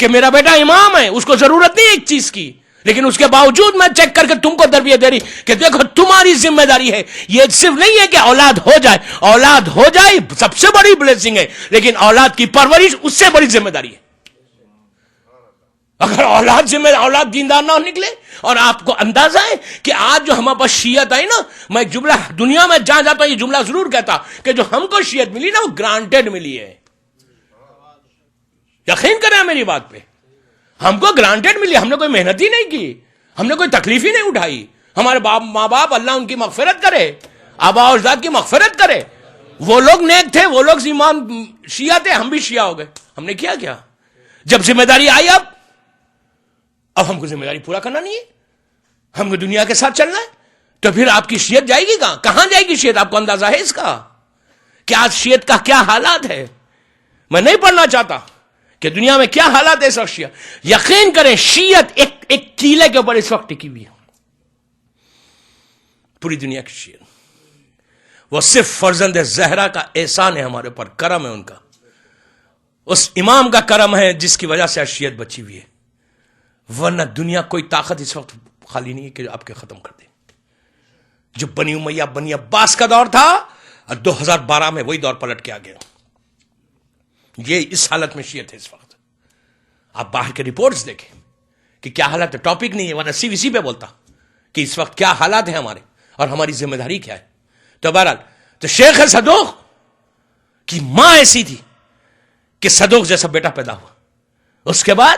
کہ میرا بیٹا امام ہے، اس کو ضرورت نہیں ایک چیز کی، لیکن اس کے باوجود میں چیک کر کے تم کو تربیت دے رہی کہ دیکھو تمہاری ذمہ داری ہے. یہ صرف نہیں ہے کہ اولاد ہو جائے، اولاد ہو جائے سب سے بڑی بلیسنگ ہے، لیکن اولاد کی پرورش اس سے بڑی ذمہ داری ہے. اگر اولاد دیندار نہ نکلے، اور آپ کو اندازہ ہے کہ آج جو ہمارے پاس شیعت آئی نا، میں ایک جملہ دنیا میں جہاں جاتا ہوں یہ جملہ ضرور کہتا کہ جو ہم کو شیعت ملی نا وہ گرانٹیڈ ملی ہے. یقین کریں میری بات پہ، ہم کو گرانٹیڈ ملی. ہم نے کوئی محنت ہی نہیں کی، ہم نے کوئی تکلیف ہی نہیں اٹھائی. ہمارے ماں باپ اللہ ان کی مغفرت کرے، آبا و اجداد کی مغفرت کرے، وہ لوگ نیک تھے، وہ لوگ ایمان شیعہ تھے، ہم بھی شیعہ ہو گئے. ہم نے کیا جب ذمہ داری آئی اب ہم کو ذمہ داری پورا کرنا نہیں ہے, ہم کو دنیا کے ساتھ چلنا ہے, تو پھر آپ کی شیعت جائے گی کہاں جائے گی شیعت؟ آپ کو اندازہ ہے اس کا کہ آج شیعت کا کیا حالات ہے؟ میں نہیں پڑھنا چاہتا کہ دنیا میں کیا حالات ہے اس وقت. یقین کریں شیعت ایک کیلے کے اوپر اس وقت ٹکی ہوئی ہے, پوری دنیا کی شیعت. وہ صرف فرزند زہرا کا احسان ہے ہمارے اوپر, کرم ہے ان کا, اس امام کا کرم ہے جس کی وجہ سے شیعت بچی ہوئی ہے, ورنہ دنیا کوئی طاقت اس وقت خالی نہیں ہے کہ آپ کے ختم کر دے. جو بنی امیہ بنی عباس کا دور تھا اور 2012 میں وہی دور پلٹ کے آ گیا. یہ اس حالت میں شیعت ہے اس وقت. آپ باہر کے رپورٹس دیکھیں کہ کیا حالت ہے, ٹاپک نہیں ہے ورنہ CVC پہ بولتا کہ اس وقت کیا حالات ہیں ہمارے اور ہماری ذمہ داری کیا ہے. تو بہرحال تو شیخ صدوق کی ماں ایسی تھی کہ صدوق جیسا بیٹا پیدا ہوا. اس کے بعد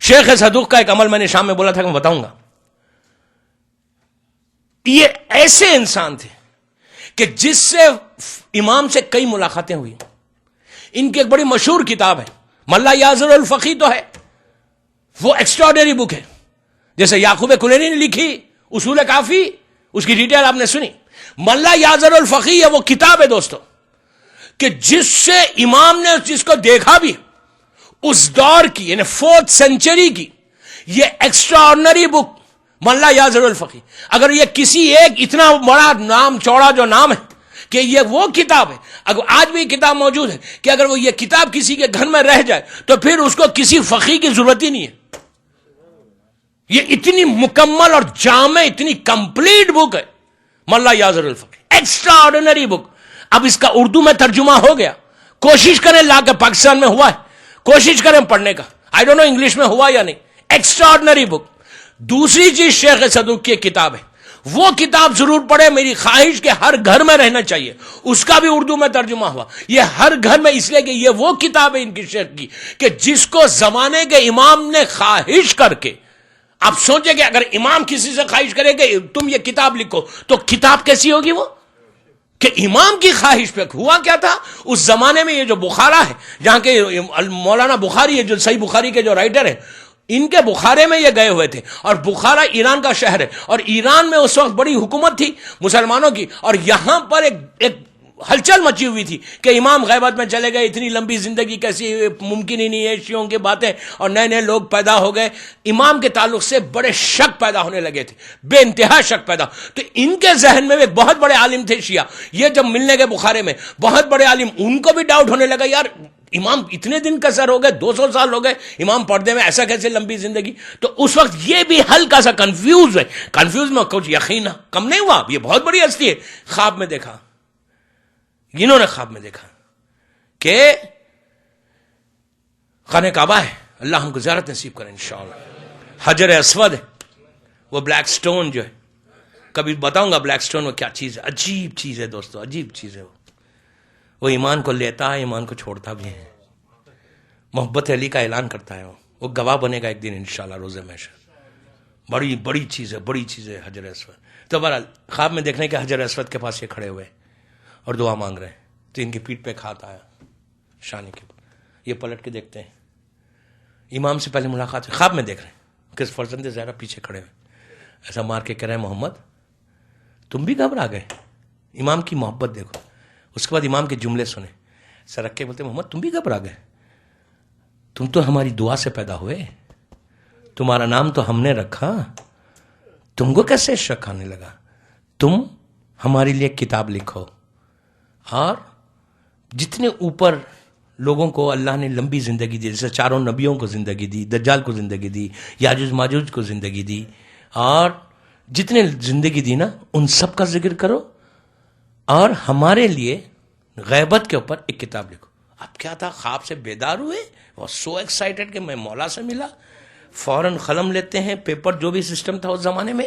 شیخ صدوق کا ایک عمل میں نے شام میں بولا تھا کہ میں بتاؤں گا. یہ ایسے انسان تھے کہ جس سے امام سے کئی ملاقاتیں ہوئی. ان کی ایک بڑی مشہور کتاب ہے ملا یازر الفقی, تو ہے وہ ایکسٹراڈنری بک ہے. جیسے یعقوب کلینی نے لکھی اصول کافی, اس کی ڈیٹیل آپ نے سنی. ملا یازر الفقی ہے وہ کتاب ہے دوستو کہ جس سے امام نے جس کو دیکھا بھی اس دور کی یعنی 4th سینچری کی یہ ایکسٹراڈنری بک ملا یازر الفقی. اگر یہ کسی ایک اتنا بڑا نام چوڑا جو نام ہے کہ یہ وہ کتاب ہے, اگر آج بھی کتاب موجود ہے کہ اگر وہ یہ کتاب کسی کے گھر میں رہ جائے تو پھر اس کو کسی فقی کی ضرورت ہی نہیں ہے. یہ اتنی مکمل اور جامع اتنی کمپلیٹ بک ہے ملا یازر الفقی, ایکسٹرا آرڈینری بک. اب اس کا اردو میں ترجمہ ہو گیا, کوشش کریں لا کے پاکستان میں ہوا ہے, کوشش کریں پڑھنے کا. آئی ڈونٹ نو انگلش میں ہوا یا نہیں. ایکسٹرا آرڈینری بک. دوسری چیز شیخ صدوق کی کتاب ہے, وہ کتاب ضرور پڑھے, میری خواہش کہ ہر گھر میں رہنا چاہیے. اس کا بھی اردو میں ترجمہ ہوا. یہ ہر گھر میں اس لیے کہ یہ وہ کتاب ہے ان کی شیخ کی کہ جس کو زمانے کے امام نے خواہش کر کے, آپ سوچیں کہ اگر امام کسی سے خواہش کرے کہ تم یہ کتاب لکھو تو کتاب کیسی ہوگی وہ, کہ امام کی خواہش پہ. ہوا کیا تھا اس زمانے میں, یہ جو بخارا ہے جہاں کے مولانا بخاری ہے جو صحیح بخاری کے جو رائٹر ہیں, ان کے بخارے میں یہ گئے ہوئے تھے. اور بخارا ایران کا شہر ہے اور ایران میں اس وقت بڑی حکومت تھی مسلمانوں کی, اور یہاں پر ایک ہلچل مچی ہوئی تھی کہ امام غیبت میں چلے گئے, اتنی لمبی زندگی کیسی ممکن ہی نہیں ہے, شیعوں کی باتیں, اور نئے نئے لوگ پیدا ہو گئے. امام کے تعلق سے بڑے شک پیدا ہونے لگے تھے, بے انتہا شک پیدا. تو ان کے ذہن میں ایک بہت بڑے عالم تھے شیعہ, یہ جب ملنے گئے بخارے میں بہت بڑے عالم, ان کو بھی ڈاؤٹ ہونے لگا یار امام اتنے دن کا سر ہو گئے, 200 سال ہو گئے امام پردے میں, ایسا کیسے لمبی زندگی. تو اس وقت یہ بھی ہلکا سا کنفیوز ہے. کنفیوز میں کچھ یقین کم نہیں ہوا, یہ بہت بڑی ہستی ہے. خواب میں دیکھا, انہوں نے خواب میں دیکھا کہ خانہ کعبہ ہے, اللہ ہم کو زیارت نصیب کرے انشاءاللہ. حجر اسود ہے, وہ بلیک سٹون جو ہے, کبھی بتاؤں گا بلیک سٹون وہ کیا چیز ہے. عجیب چیز ہے دوستو, عجیب چیز ہے. وہ ایمان کو لیتا ہے, ایمان کو چھوڑتا بھی ہے, محبت علی کا اعلان کرتا ہے. وہ گواہ بنے گا ایک دن انشاءاللہ روز محشر. بڑی بڑی چیز ہے, بڑی چیز ہے حجر اسود. تو بہرحال خواب میں دیکھنے کے حجر اسود کے پاس یہ کھڑے ہوئے اور دعا مانگ رہے ہیں. تو ان کی پیٹھ پہ کھات آیا شانے کے, یہ پلٹ کے دیکھتے ہیں, امام سے پہلے ملاقات ہے. خواب میں دیکھ رہے ہیں کہ فرزند زہرا پیچھے کھڑے ہوئے, ایسا مار کے کہہ رہے ہیں محمد تم بھی گھبرا گئے. امام کی محبت دیکھو. اس کے بعد امام کے جملے سنے, سر رکھ کے بولتے محمد تم بھی گھبرا گئے, تم تو ہماری دعا سے پیدا ہوئے, تمہارا نام تو ہم نے رکھا, تم کو کیسے شک آنے لگا. تم ہمارے لیے کتاب لکھو, اور جتنے اوپر لوگوں کو اللہ نے لمبی زندگی دی, جیسے 4 نبیوں کو زندگی دی, دجال کو زندگی دی, یاجوج ماجوج کو زندگی دی, اور جتنے زندگی دی نا ان سب کا ذکر کرو, اور ہمارے لیے غیبت کے اوپر ایک کتاب لکھو. اب کیا تھا, خواب سے بیدار ہوئے, اور سو ایکسائٹڈ کہ میں مولا سے ملا, فوراً قلم لیتے ہیں, پیپر جو بھی سسٹم تھا اس زمانے میں,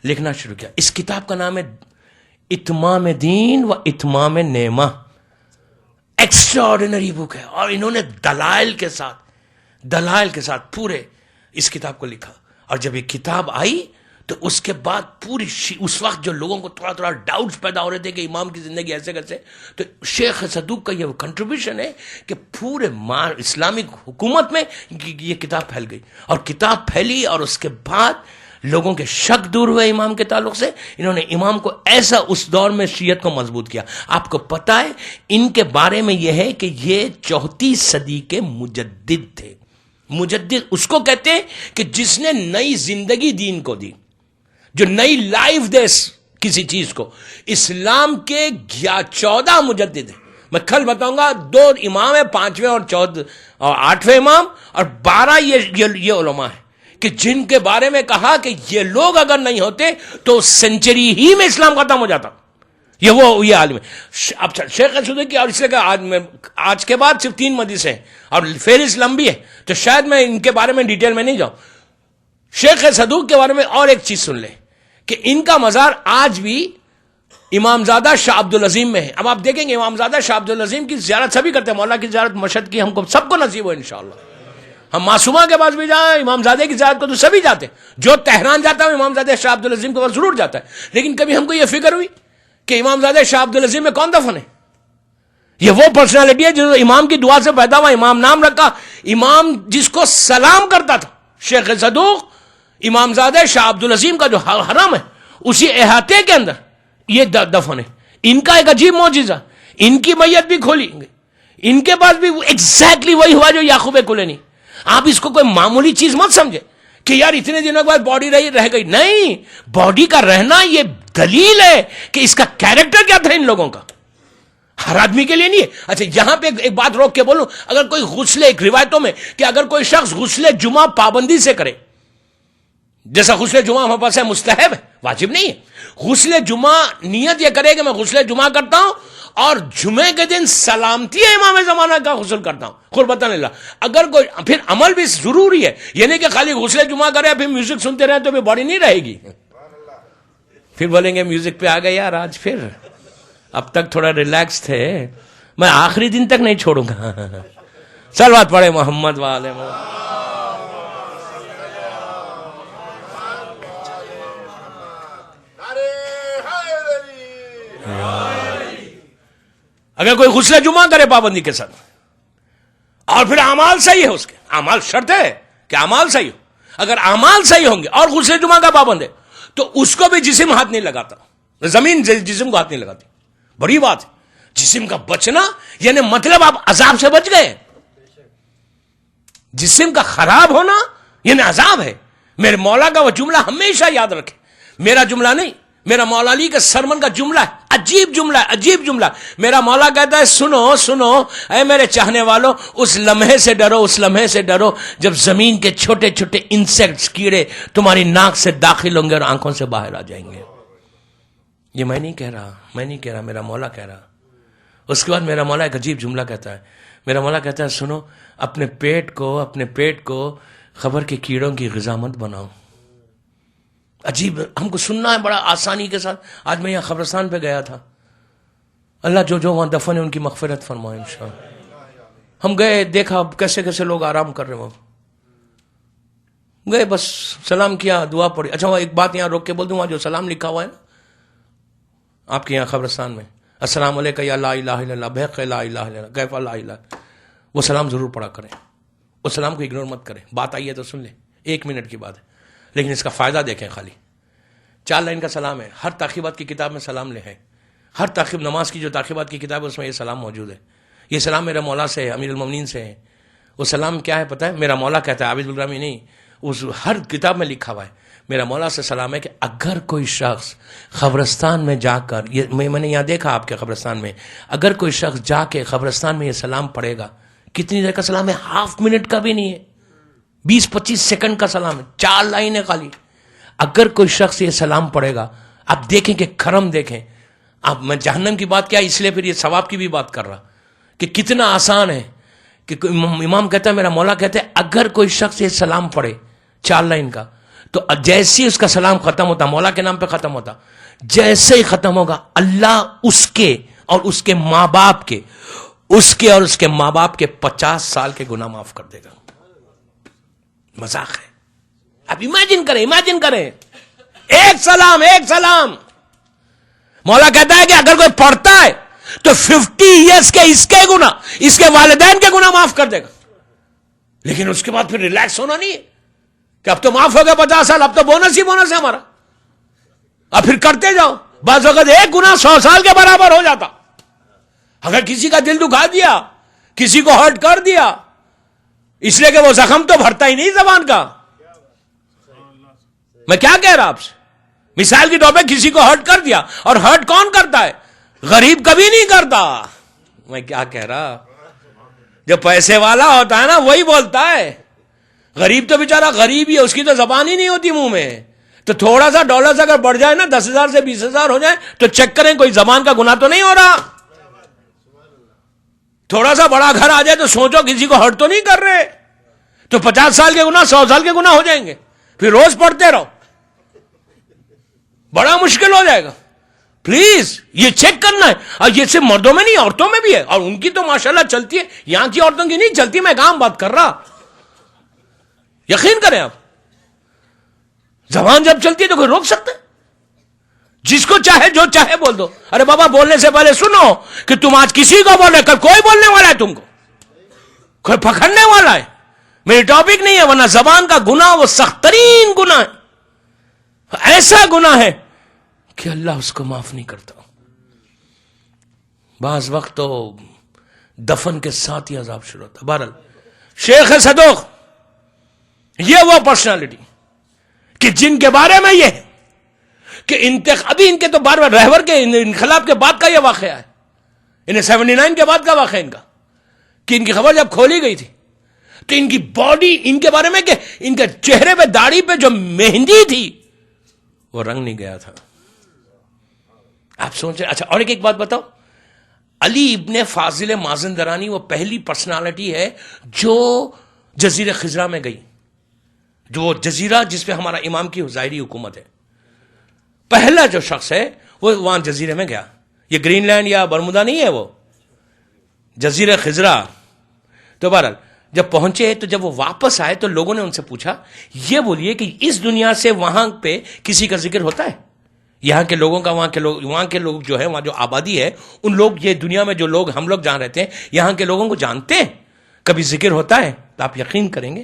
لکھنا شروع کیا. اس کتاب کا نام ہے اتمام دین و اتمام نعمہ. ایکسٹرا آرڈینری بک ہے, اور انہوں نے دلائل کے ساتھ پورے اس کتاب کو لکھا. اور جب یہ کتاب آئی تو اس کے بعد پوری اس وقت جو لوگوں کو تھوڑا تھوڑا ڈاؤٹس پیدا ہو رہے تھے کہ امام کی زندگی ایسے کیسے، تو شیخ صدوق کا یہ کنٹریبیوشن ہے کہ پورے اسلامک حکومت میں یہ کتاب پھیل گئی، اور کتاب پھیلی اور اس کے بعد لوگوں کے شک دور ہوئے امام کے تعلق سے. انہوں نے امام کو ایسا اس دور میں شیعت کو مضبوط کیا. آپ کو پتا ہے ان کے بارے میں یہ ہے کہ یہ 4 صدی کے مجدد تھے. مجدد اس کو کہتے ہیں کہ جس نے نئی زندگی دین کو دی، جو نئی لائف دے کسی چیز کو. اسلام کے 14 مجدد ہیں. میں کل بتاؤں گا 2 امام ہیں، 5ویں اور 8ویں امام، اور 12 یہ علماء ہیں کہ جن کے بارے میں کہا کہ یہ لوگ اگر نہیں ہوتے تو سینچری ہی میں اسلام ختم ہو جاتا. یہ عالم ہے. اب شیخ صدوق کی، اور اس لیے کہ آج کے بعد صرف 3 مدرسے ہیں اور فہرست لمبی ہے، تو شاید میں ان کے بارے میں ڈیٹیل میں نہیں جاؤں. شیخ صدوق کے بارے میں اور ایک چیز سن لیں کہ ان کا مزار آج بھی امامزادہ شاہ عبد العظیم میں ہے. اب آپ دیکھیں گے امامزادہ شاہ عبد العظیم کی زیارت سبھی کرتے ہیں. مولا کی زیارت مشہد کی ہم کو سب کو نصیب ہو انشاءاللہ. ہم معصومہ کے پاس بھی جائیں، امامزادے کی زیارت کو تو سبھی جاتے ہیں. جو تہران جاتا ہے امامزادہ شاہ عبد العظیم کے پاس ضرور جاتا ہے. لیکن کبھی ہم کو یہ فکر ہوئی کہ امامزادہ شاہ عبد العظیم میں کون دفن ہے؟ یہ وہ پرسنالٹی ہے جو امام کی دعا سے پیدا ہوا. امام نام رکھا، امام جس کو سلام کرتا تھا. شیخ صدوق امامزادہ شاہ عبد العظیم کا جو حرم ہے اسی احاطے کے اندر یہ دفن ہے. ان کا ایک عجیب معجزہ، ان کی میت بھی کھولی، ان کے پاس بھی ایگزیکٹلی وہی ہوا جو یعقوب کلینی. آپ اس کو کوئی معمولی چیز مت سمجھے کہ یار اتنے دنوں کے بعد باڈی رہ گئی. نہیں، باڈی کا رہنا یہ دلیل ہے کہ اس کا کیریکٹر کیا تھا ان لوگوں کا. ہر آدمی کے لیے نہیں ہے. اچھا یہاں پہ ایک بات روک کے بولوں، اگر کوئی غسل، ایک روایتوں میں کہ اگر کوئی شخص غسل جمعہ پابندی سے کرے، جیسا غسل جمعہ ہمارے پاس ہے، مستحب ہے، واجب نہیں ہے. غسل جمعہ نیت یہ کرے کہ میں غسل جمعہ کرتا ہوں اور جمعے کے دن سلامتی امام زمانہ کا غسل کرتا ہوں قربتاً اللہ. اگر کوئی پھر عمل بھی ضروری ہے، یہ نہیں کہ خالی غسل جمعہ کرے پھر میوزک سنتے رہے تو پھر باڈی نہیں رہے گی. پھر بولیں گے میوزک پہ آ گئے یار آج. پھر اب تک تھوڑا ریلیکس تھے، میں آخری دن تک نہیں چھوڑوں گا. صلوات پڑھے محمد والے محمد. اگر کوئی غسل جمعہ کرے پابندی کے ساتھ اور پھر اعمال صحیح ہے، اس کے اعمال شرط ہے کہ اعمال صحیح ہو. اگر اعمال صحیح ہوں گے اور غسل جمعہ کا پابند ہے تو اس کو بھی جسم ہاتھ نہیں لگاتا، زمین جسم کو ہاتھ نہیں لگاتی. بڑی بات ہے جسم کا بچنا، یعنی مطلب آپ عذاب سے بچ گئے. جسم کا خراب ہونا یعنی عذاب ہے. میرے مولا کا وہ جملہ ہمیشہ یاد رکھے، میرا جملہ نہیں، میرا مولا علی کا سرمن کا جملہ ہے. عجیب جملہ ہے، عجیب جملہ. میرا مولا کہتا ہے سنو سنو اے میرے چاہنے والوں، اس لمحے سے ڈرو، اس لمحے سے ڈرو جب زمین کے چھوٹے چھوٹے انسیکٹس، کیڑے تمہاری ناک سے داخل ہوں گے اور آنکھوں سے باہر آ جائیں گے. یہ میں نہیں کہہ رہا، میرا مولا کہہ رہا. اس کے بعد میرا مولا ایک عجیب جملہ کہتا ہے. میرا مولا کہتا ہے سنو، اپنے پیٹ کو خبر کے کیڑوں کی غذا مت بناؤ. عجیب، ہم کو سننا ہے بڑا آسانی کے ساتھ. آج میں یہاں قبرستان پہ گیا تھا، اللہ جو وہاں دفن ہے ان کی مغفرت فرمائے انشاءاللہ. ہم گئے، دیکھا کیسے کیسے لوگ آرام کر رہے ہیں. وہاں گئے، بس سلام کیا، دعا پڑھی. اچھا وہ ایک بات یہاں روک کے بول دوں، وہاں جو سلام لکھا ہوا ہے نا آپ کے یہاں قبرستان میں، السلام علیکم یا لا الہ الا اللہ بحق لا الہ الا اللہ کیف لا الہ، وہ سلام ضرور پڑھا کریں. اس سلام کو اگنور مت کریں. بات آئی ہے تو سن لیں، 1 منٹ کی بات ہے لیکن اس کا فائدہ دیکھیں. خالی 4 لائن کا سلام ہے. ہر تاخیبات کی کتاب میں سلام لے ہے. ہر تاخیب، نماز کی جو تاخیبات کی کتاب ہے اس میں یہ سلام موجود ہے. یہ سلام میرا مولا سے ہے، امیر المومنین سے ہے. وہ سلام کیا ہے پتہ ہے؟ میرا مولا کہتا ہے، عابد الرامی نہیں، اس ہر کتاب میں لکھا ہوا ہے. میرا مولا سے سلام ہے کہ اگر کوئی شخص قبرستان میں جا کر، یہ میں نے یہاں دیکھا آپ کے قبرستان میں، اگر کوئی شخص جا کے قبرستان میں یہ سلام پڑھے گا، کتنی دیر کا سلام ہے؟ ½ منٹ کا بھی نہیں ہے، 20-25 سیکنڈ کا سلام ہے. 4 لائن ہے خالی. اگر کوئی شخص یہ سلام پڑھے گا، آپ دیکھیں کہ کرم دیکھیں. اب میں جہنم کی بات کیا، اس لیے پھر یہ ثواب کی بھی بات کر رہا کہ کتنا آسان ہے. کہ امام کہتا ہے، میرا مولا کہتا ہے اگر کوئی شخص یہ سلام پڑھے 4 لائن کا، تو جیسے ہی اس کا سلام ختم ہوتا، مولا کے نام پہ ختم ہوتا، جیسے ہی ختم ہوگا اللہ اس کے اور اس کے ماں باپ کے، اس کے اور اس کے ماں باپ کے 50 سال کے گناہ معاف کر دے گا. مذاق ہے. اب امیجن کریں. ایک سلام، ایک سلام. مولا کہتا ہے کہ اگر کوئی پڑھتا ہے تو 50 ایئرس کے اس کے گناہ، اس کے والدین کے گناہ معاف کر دے گا. لیکن اس کے بعد پھر ریلیکس ہونا نہیں ہے کہ اب تو معاف ہو گیا 50 سال، اب تو بونس ہی بونس ہے ہمارا، اب پھر کرتے جاؤ. بعض وقت ایک گناہ 100 سال کے برابر ہو جاتا. اگر کسی کا دل دکھا دیا، کسی کو ہرٹ کر دیا، اس لیے کہ وہ زخم تو بھرتا ہی نہیں زبان کا. میں کیا کہہ رہا آپ سے؟ مثال کے طور پہ کسی کو ہرٹ کر دیا، اور ہرٹ کون کرتا ہے؟ غریب کبھی نہیں کرتا. میں کیا کہہ رہا؟ جو پیسے والا ہوتا ہے نا وہی بولتا ہے. غریب تو بیچارہ غریب ہی ہے، اس کی تو زبان ہی نہیں ہوتی منہ میں. تو تھوڑا سا ڈالر اگر بڑھ جائے نا، 10,000 سے 20,000 ہو جائے تو چیک کریں کوئی زبان کا گناہ تو نہیں ہو رہا. تھوڑا سا بڑا گھر آ جائے تو سوچو کسی کو ہرٹ تو نہیں کر رہے. تو 50 سال کے گناہ 100 سال کے گناہ ہو جائیں گے. پھر روز پڑھتے رہو، بڑا مشکل ہو جائے گا. پلیز یہ چیک کرنا ہے. اور یہ صرف مردوں میں نہیں، عورتوں میں بھی ہے، اور ان کی تو ماشاءاللہ چلتی ہے. یہاں کی عورتوں کی نہیں چلتی. میں کام بات کر رہا، یقین کریں آپ. زبان جب چلتی ہے تو کوئی روک سکتا ہے؟ جس کو چاہے جو چاہے بول دو. ارے بابا بولنے سے پہلے سنو کہ تم آج کسی کو بول رہے، کل کوئی بولنے والا ہے، تم کو کوئی پکڑنے والا ہے. میری ٹاپک نہیں ہے. ورنہ زبان کا گناہ وہ سخت ترین گناہ ہے، ایسا گناہ ہے کہ اللہ اس کو معاف نہیں کرتا. بعض وقت تو دفن کے ساتھ ہی عذاب شروع ہوتا. بہرحال شیخ صدوق یہ وہ پرسنالٹی کہ جن کے بارے میں یہ کہ ابھی ان کے تو بار بار رہبر کے انقلاب کے بعد کا یہ واقعہ ہے. انہیں 79 کے بعد کا واقعہ ان کا، کہ ان کی خبر جب کھولی گئی تھی تو ان کی باڈی، ان کے بارے میں کہ ان کے چہرے پہ داڑھی پہ جو مہندی تھی وہ رنگ نہیں گیا تھا. آپ سوچ رہے. اچھا اور ایک بات بتاؤ، علی ابن فاضل مازندرانی وہ پہلی پرسنالٹی ہے جو جزیرہ خضرا میں گئی، جو وہ جزیرہ جس پہ ہمارا امام کی ظاہری حکومت ہے. پہلا جو شخص ہے وہ وہاں جزیرے میں گیا. یہ گرین لینڈ یا برمودا نہیں ہے، وہ جزیرہ خضرا. تو بہرحال جب پہنچے تو جب وہ واپس آئے تو لوگوں نے ان سے پوچھا، یہ بولیے کہ اس دنیا سے وہاں پہ کسی کا ذکر ہوتا ہے؟ یہاں کے لوگوں کا، وہاں کے لوگ جو ہے، وہاں جو آبادی ہے، ان لوگ، یہ دنیا میں جو لوگ ہم لوگ جہاں رہتے ہیں یہاں کے لوگوں کو جانتے ہیں؟ کبھی ذکر ہوتا ہے؟ تو آپ یقین کریں گے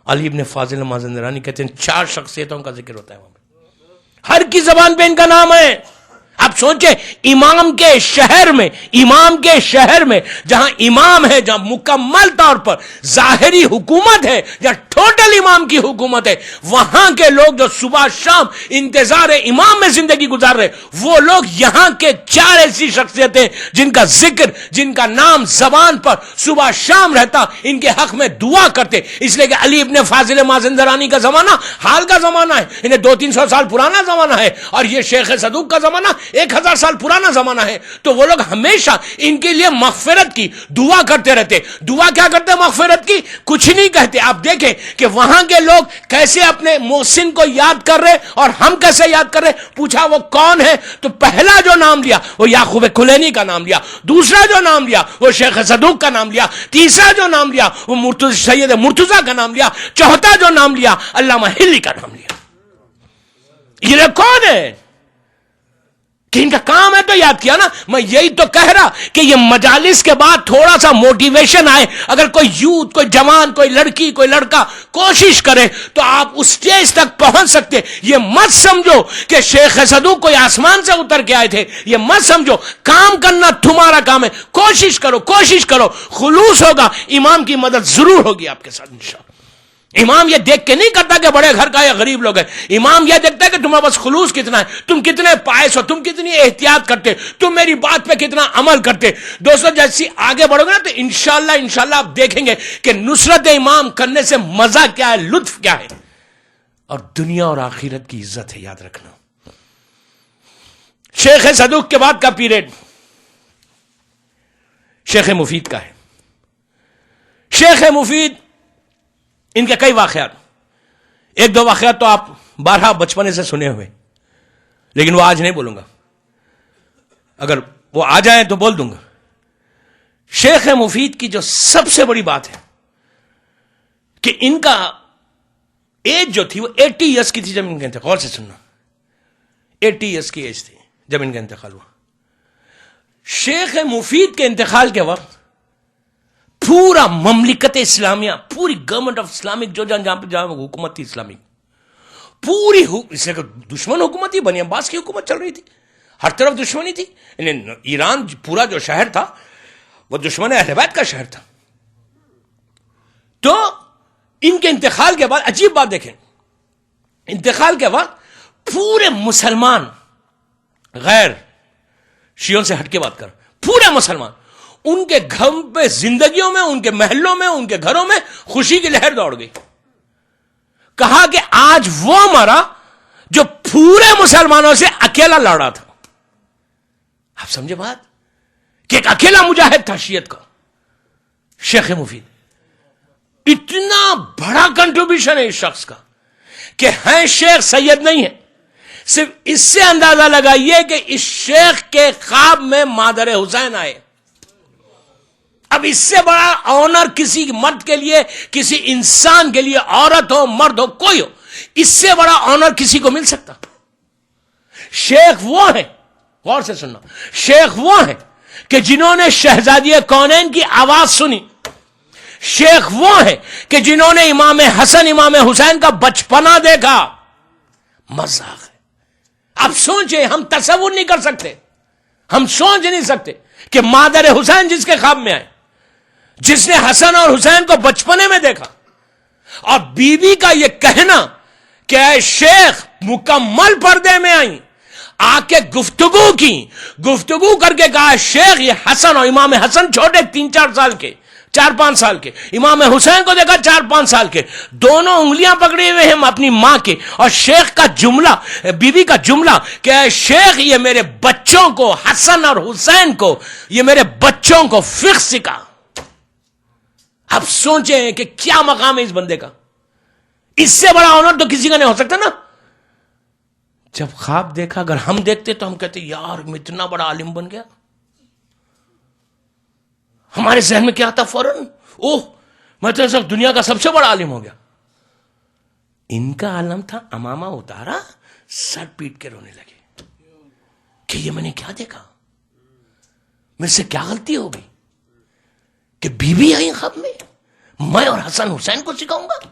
علی ابن فاضل مازندرانی کہتے ہیں 4 شخصیتوں کا ذکر ہوتا ہے وہاں پہ، ہر کی زبان پہ ان کا نام ہے. آپ سوچیں امام کے شہر میں جہاں امام ہے، جہاں مکمل طور پر ظاہری حکومت ہے، جہاں ٹوٹل امام کی حکومت ہے، وہاں کے لوگ جو صبح شام انتظار امام میں زندگی گزار رہے، وہ لوگ یہاں کے 4 ایسی شخصیتیں جن کا ذکر، جن کا نام زبان پر صبح شام رہتا، ان کے حق میں دعا کرتے. اس لیے کہ علی ابن فاضل مازندرانی کا زمانہ حال کا زمانہ ہے، انہیں 200-300 سال پرانا زمانہ ہے، اور یہ شیخ صدوق کا زمانہ 1000 سال پرانا زمانہ ہے. تو وہ لوگ ہمیشہ ان کے لیے مغفرت کی دعا کرتے رہتے. دعا کیا کرتے؟ مغفرت کی، کچھ نہیں کہتے. آپ دیکھیں کہ وہاں کے لوگ کیسے اپنے محسن کو یاد کر رہے اور ہم کیسے یاد کر رہے. پوچھا وہ کون ہے؟ تو پہلا جو نام لیا وہ یعقوب کلینی کا نام لیا، دوسرا جو نام لیا وہ شیخ صدوق کا نام لیا، تیسرا جو نام لیا وہ سید مرتضیٰ کا نام لیا، چوتھا جو نام لیا علامہ ہلی کا نام لیا. یہ کون ہے کہ ان کا کام ہے تو یاد کیا نا. میں یہی تو کہہ رہا کہ یہ مجالس کے بعد تھوڑا سا موٹیویشن آئے. اگر کوئی یوتھ، کوئی جوان، کوئی لڑکی، کوئی لڑکا کوشش کرے تو آپ اس سٹیج تک پہنچ سکتے. یہ مت سمجھو کہ شیخ صدوق کوئی آسمان سے اتر کے آئے تھے، یہ مت سمجھو. کام کرنا تمہارا کام ہے. کوشش کرو، خلوص ہوگا، امام کی مدد ضرور ہوگی آپ کے ساتھ انشاءاللہ. امام یہ دیکھ کے نہیں کرتا کہ بڑے گھر کا یا غریب لوگ ہیں. امام یہ دیکھتا ہے کہ تمہارے پاس خلوص کتنا ہے، تم کتنے پائس ہو، تم کتنی احتیاط کرتے، تم میری بات پہ کتنا عمل کرتے. دوستو جیسی آگے بڑھو گے نا تو انشاءاللہ آپ دیکھیں گے کہ نصرت امام کرنے سے مزہ کیا ہے، لطف کیا ہے، اور دنیا اور آخرت کی عزت ہے. یاد رکھنا. شیخ صدوق کے بعد کا پیریڈ شیخ مفید کا ہے. شیخ مفید ان کے کئی واقعات، 1-2 واقعات تو آپ 12 بچپنے سے سنے ہوئے، لیکن وہ آج نہیں بولوں گا. اگر وہ آ جائیں تو بول دوں گا. شیخ مفید کی جو سب سے بڑی بات ہے کہ ان کا ایج جو تھی وہ 80 ایئرس کی تھی جب ان کے تھے. غور سے سننا، 80 ایئرس کی ایج تھی جب ان کا انتقال ہوا. شیخ مفید کے انتقال کے وقت پورا مملکت اسلامیہ، پوری گورنمنٹ آف اسلامک جو جہاں حکومت تھی اسلامک، پوری اس لیے دشمن حکومت تھی، بنی عباس کی حکومت چل رہی تھی، ہر طرف دشمنی تھی. ایران پورا جو شہر تھا وہ دشمن اہل بیت کا شہر تھا. تو ان کے انتقال کے بعد عجیب بات دیکھیں، انتقال کے بعد پورے مسلمان، غیر شیعوں سے ہٹ کے بات کر، پورے مسلمان ان کے گھر پہ، زندگیوں میں، ان کے محلوں میں، ان کے گھروں میں خوشی کی لہر دوڑ گئی. کہا کہ آج وہ مرا جو پورے مسلمانوں سے اکیلا لڑا تھا. آپ سمجھے بات، کہ ایک اکیلا مجاہد تھا شیعت کا شیخ مفید. اتنا بڑا کنٹریبیوشن ہے اس شخص کا کہ ہیں شیخ سید نہیں ہے. صرف اس سے اندازہ لگائیے کہ اس شیخ کے خواب میں مادر حسین آئے. اب اس سے بڑا آنر کسی مرد کے لیے، کسی انسان کے لیے، عورت ہو مرد ہو کوئی ہو، اس سے بڑا آنر کسی کو مل سکتا؟ شیخ وہ ہیں، غور سے سننا، شیخ وہ ہیں کہ جنہوں نے شہزادی کونین کی آواز سنی. شیخ وہ ہیں کہ جنہوں نے امام حسن امام حسین کا بچپنا دیکھا. مذاق ہے. اب سوچیں، ہم تصور نہیں کر سکتے، ہم سوچ نہیں سکتے کہ مادر حسین جس کے خواب میں آئے، جس نے حسن اور حسین کو بچپنے میں دیکھا، اور بیوی کا یہ کہنا کہ اے شیخ مکمل پردے میں آئی، آ کے گفتگو کی، گفتگو کر کے کہا شیخ یہ حسن، اور امام حسن چھوٹے 3-4 سال کے، 4-5 سال کے، امام حسین کو دیکھا 4-5 سال کے، دونوں انگلیاں پکڑے ہوئے ہیں اپنی ماں کے، اور شیخ کا جملہ، بیوی کا جملہ کہ اے شیخ یہ میرے بچوں کو، حسن اور حسین کو، یہ میرے بچوں کو فقہ سکھا. اب سوچیں کہ کیا مقام ہے اس بندے کا. اس سے بڑا آنر تو کسی کا نہیں ہو سکتا نا. جب خواب دیکھا، اگر ہم دیکھتے تو ہم کہتے یار میں اتنا بڑا عالم بن گیا. ہمارے ذہن میں کیا آتا فوراً؟ اوہ میں تو سب دنیا کا سب سے بڑا عالم ہو گیا. ان کا عالم تھا امامہ اتارا، سر پیٹ کے رونے لگے کہ یہ میں نے کیا دیکھا، میرے سے کیا غلطی ہو گئی کہ بیوی آئی خواب میں اور حسن حسین کو سکھاؤں گا.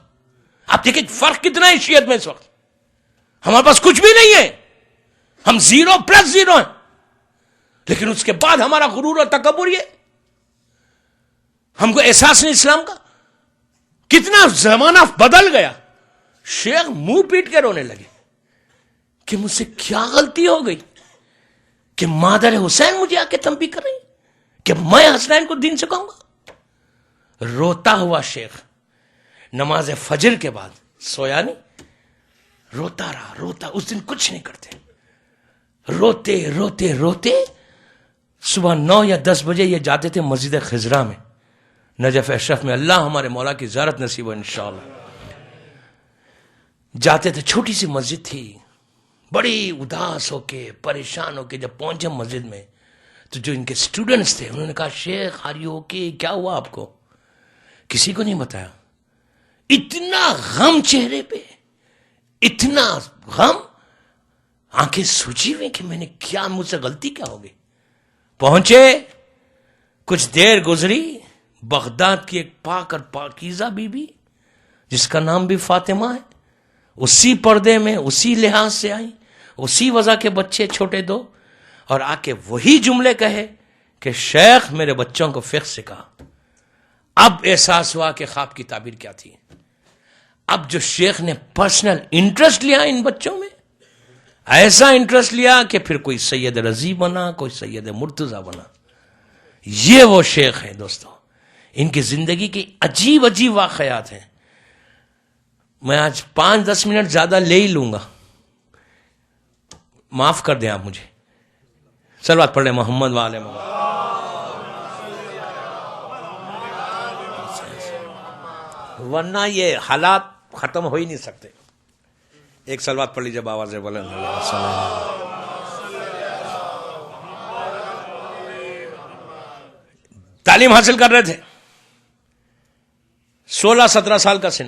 آپ دیکھیں فرق کتنا ہے شیعت میں اس وقت. ہمارے پاس کچھ بھی نہیں ہے، ہم 0+0 ہیں، لیکن اس کے بعد ہمارا غرور اور تکبر، یہ ہم کو احساس نہیں اسلام کا. کتنا زمانہ بدل گیا. شیخ منہ پیٹ کے رونے لگے کہ مجھ سے کیا غلطی ہو گئی کہ مادر حسین مجھے آ کے تنبیہ کر رہی کہ میں حسنین کو دین سکھاؤں گا. روتا ہوا شیخ نماز فجر کے بعد سویا نہیں، روتا رہا، روتا. اس دن کچھ نہیں کرتے، روتے روتے روتے صبح 9 یا 10 بجے یہ جاتے تھے مسجد خضرا میں، نجف اشرف میں. اللہ ہمارے مولا کی زیارت نصیب ہو انشاءاللہ. جاتے تھے، چھوٹی سی مسجد تھی. بڑی اداس ہو کے، پریشان ہو کے جب پہنچے مسجد میں تو جو ان کے اسٹوڈنٹس تھے انہوں نے کہا شیخ آر یو اوکے، کیا ہوا آپ کو؟ کسی کو نہیں بتایا. اتنا غم چہرے پہ، اتنا غم، آنکھیں سوجی ہوئی کہ میں نے کیا، مجھ سے غلطی کیا ہو گئی. پہنچے، کچھ دیر گزری، بغداد کی ایک پاک اور پاکیزہ بی بی جس کا نام بھی فاطمہ ہے، اسی پردے میں، اسی لحاظ سے آئی، اسی وضع کے بچے چھوٹے 2، اور آ کے وہی جملے کہے کہ شیخ میرے بچوں کو فقہ سکھا. اب احساس ہوا کہ خواب کی تعبیر کیا تھی. اب جو شیخ نے پرسنل انٹرسٹ لیا ان بچوں میں، ایسا انٹرسٹ لیا کہ پھر کوئی سید رضی بنا، کوئی سید مرتضی بنا. یہ وہ شیخ ہیں دوستو. ان کی زندگی کی عجیب عجیب واقعات ہیں. میں آج 5-10 منٹ زیادہ لے ہی لوں گا، معاف کر دیں آپ مجھے. صلوات پڑھ لیں محمد وآل محمد. ورنہ یہ حالات ختم ہو ہی نہیں سکتے. ایک صلوات پڑھ لیجیے بآواز بلند. تعلیم حاصل کر رہے تھے، 16-17 سال کا سن،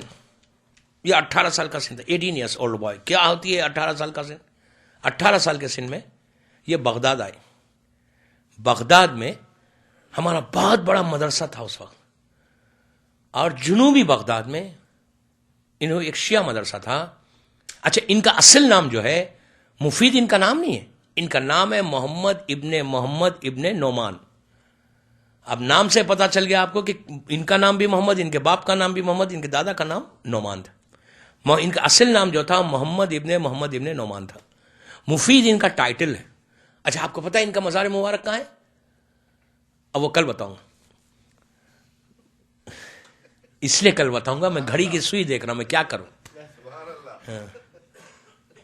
یہ 18 سال کا سن تھا. 18 ایئرس اولڈ بوائے. کیا ہوتی ہے 18 سال کا سن؟ 18 سال کے سن میں یہ بغداد آئے. بغداد میں ہمارا بہت بڑا مدرسہ تھا اس وقت, اور جنوبی بغداد میں انہوں ایک شیعہ مدرسہ تھا. اچھا, ان کا اصل نام جو ہے مفید ان کا نام نہیں ہے, ان کا نام ہے محمد ابن نعمان. اب نام سے پتا چل گیا آپ کو کہ ان کا نام بھی محمد, ان کے باپ کا نام بھی محمد, ان کے دادا کا نام نعمان تھا. ان کا اصل نام جو تھا محمد ابن نعمان تھا. مفید ان کا ٹائٹل ہے. اچھا, آپ کو پتا ہے ان کا مزار مبارک کہاں ہے؟ اب وہ کل بتاؤں گا, اس لیے کل بتاؤں گا, میں گھڑی کی سوئی دیکھ رہا ہوں, میں کیا کروں,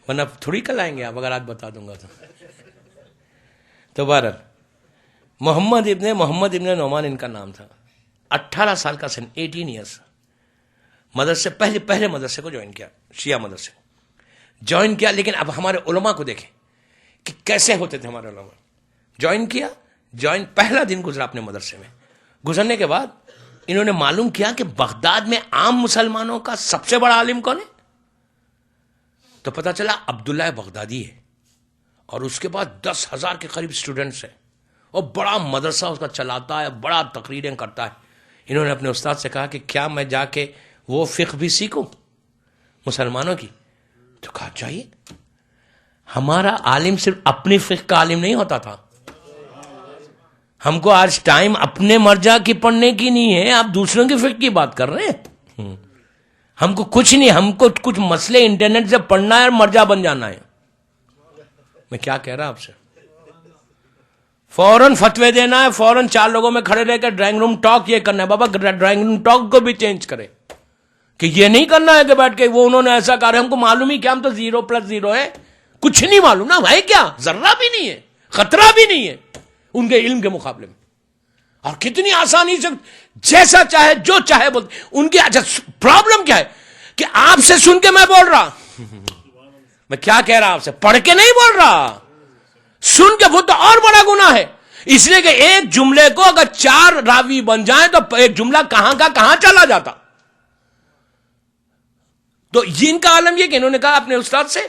ورنہ تھوڑی کل آئیں گے آپ اگر آج بتا دوں گا تو بہرحال محمد ابن نعمان ان کا نام تھا. 18 سال کا سن, 18 ایئرس, مدرسے پہلے مدرسے کو جوائن کیا, شیعہ مدرسے کو جوائن کیا. لیکن اب ہمارے علماء کو دیکھیں کہ کیسے ہوتے تھے ہمارے علماء. جوائن پہلا دن گزرا اپنے مدرسے میں. گزرنے کے بعد انہوں نے معلوم کیا کہ بغداد میں عام مسلمانوں کا سب سے بڑا عالم کون ہے؟ تو پتا چلا عبداللہ بغدادی ہے, اور اس کے بعد 10,000 کے قریب اسٹوڈنٹس ہیں, اور بڑا مدرسہ اس کا چلاتا ہے, بڑا تقریریں کرتا ہے. انہوں نے اپنے استاد سے کہا کہ کیا میں جا کے وہ فقہ بھی سیکھوں مسلمانوں کی؟ تو کہا چاہیے. ہمارا عالم صرف اپنی فقہ کا عالم نہیں ہوتا تھا. ہم کو آج ٹائم اپنے مرجع کی پڑھنے کی نہیں ہے, آپ دوسروں کی فقہ کی بات کر رہے ہیں. ہم کو کچھ نہیں, ہم کو کچھ مسئلے انٹرنیٹ سے پڑھنا ہے اور مرجع بن جانا ہے. میں کیا کہہ رہا آپ سے, فوراً فتوے دینا ہے, فوراً 4 لوگوں میں کھڑے رہ کر ڈرائنگ روم ٹاک یہ کرنا ہے. بابا ڈرائنگ روم ٹاک کو بھی چینج کرے, کہ یہ نہیں کرنا ہے کہ بیٹھ کے وہ انہوں نے ایسا کہا. ہم کو معلوم ہی کیا, ہم تو 0+0 ہے, کچھ نہیں معلوم نا بھائی, کیا ذرہ بھی نہیں ہے, خطرہ بھی نہیں ہے ان کے علم کے مقابلے میں. اور کتنی آسانی سے جیسا چاہے جو چاہے بولتے ان کی. اچھا, پرابلم کیا ہے کہ آپ سے سن کے میں بول رہا, میں کیا کہہ رہا آپ سے, پڑھ کے نہیں بول رہا, سن کے. وہ تو اور بڑا گناہ ہے, اس لیے کہ ایک جملے کو اگر 4 راوی بن جائیں تو ایک جملہ کہاں کا کہاں چلا جاتا. تو ان کا عالم یہ کہ انہوں نے کہا اپنے استاد سے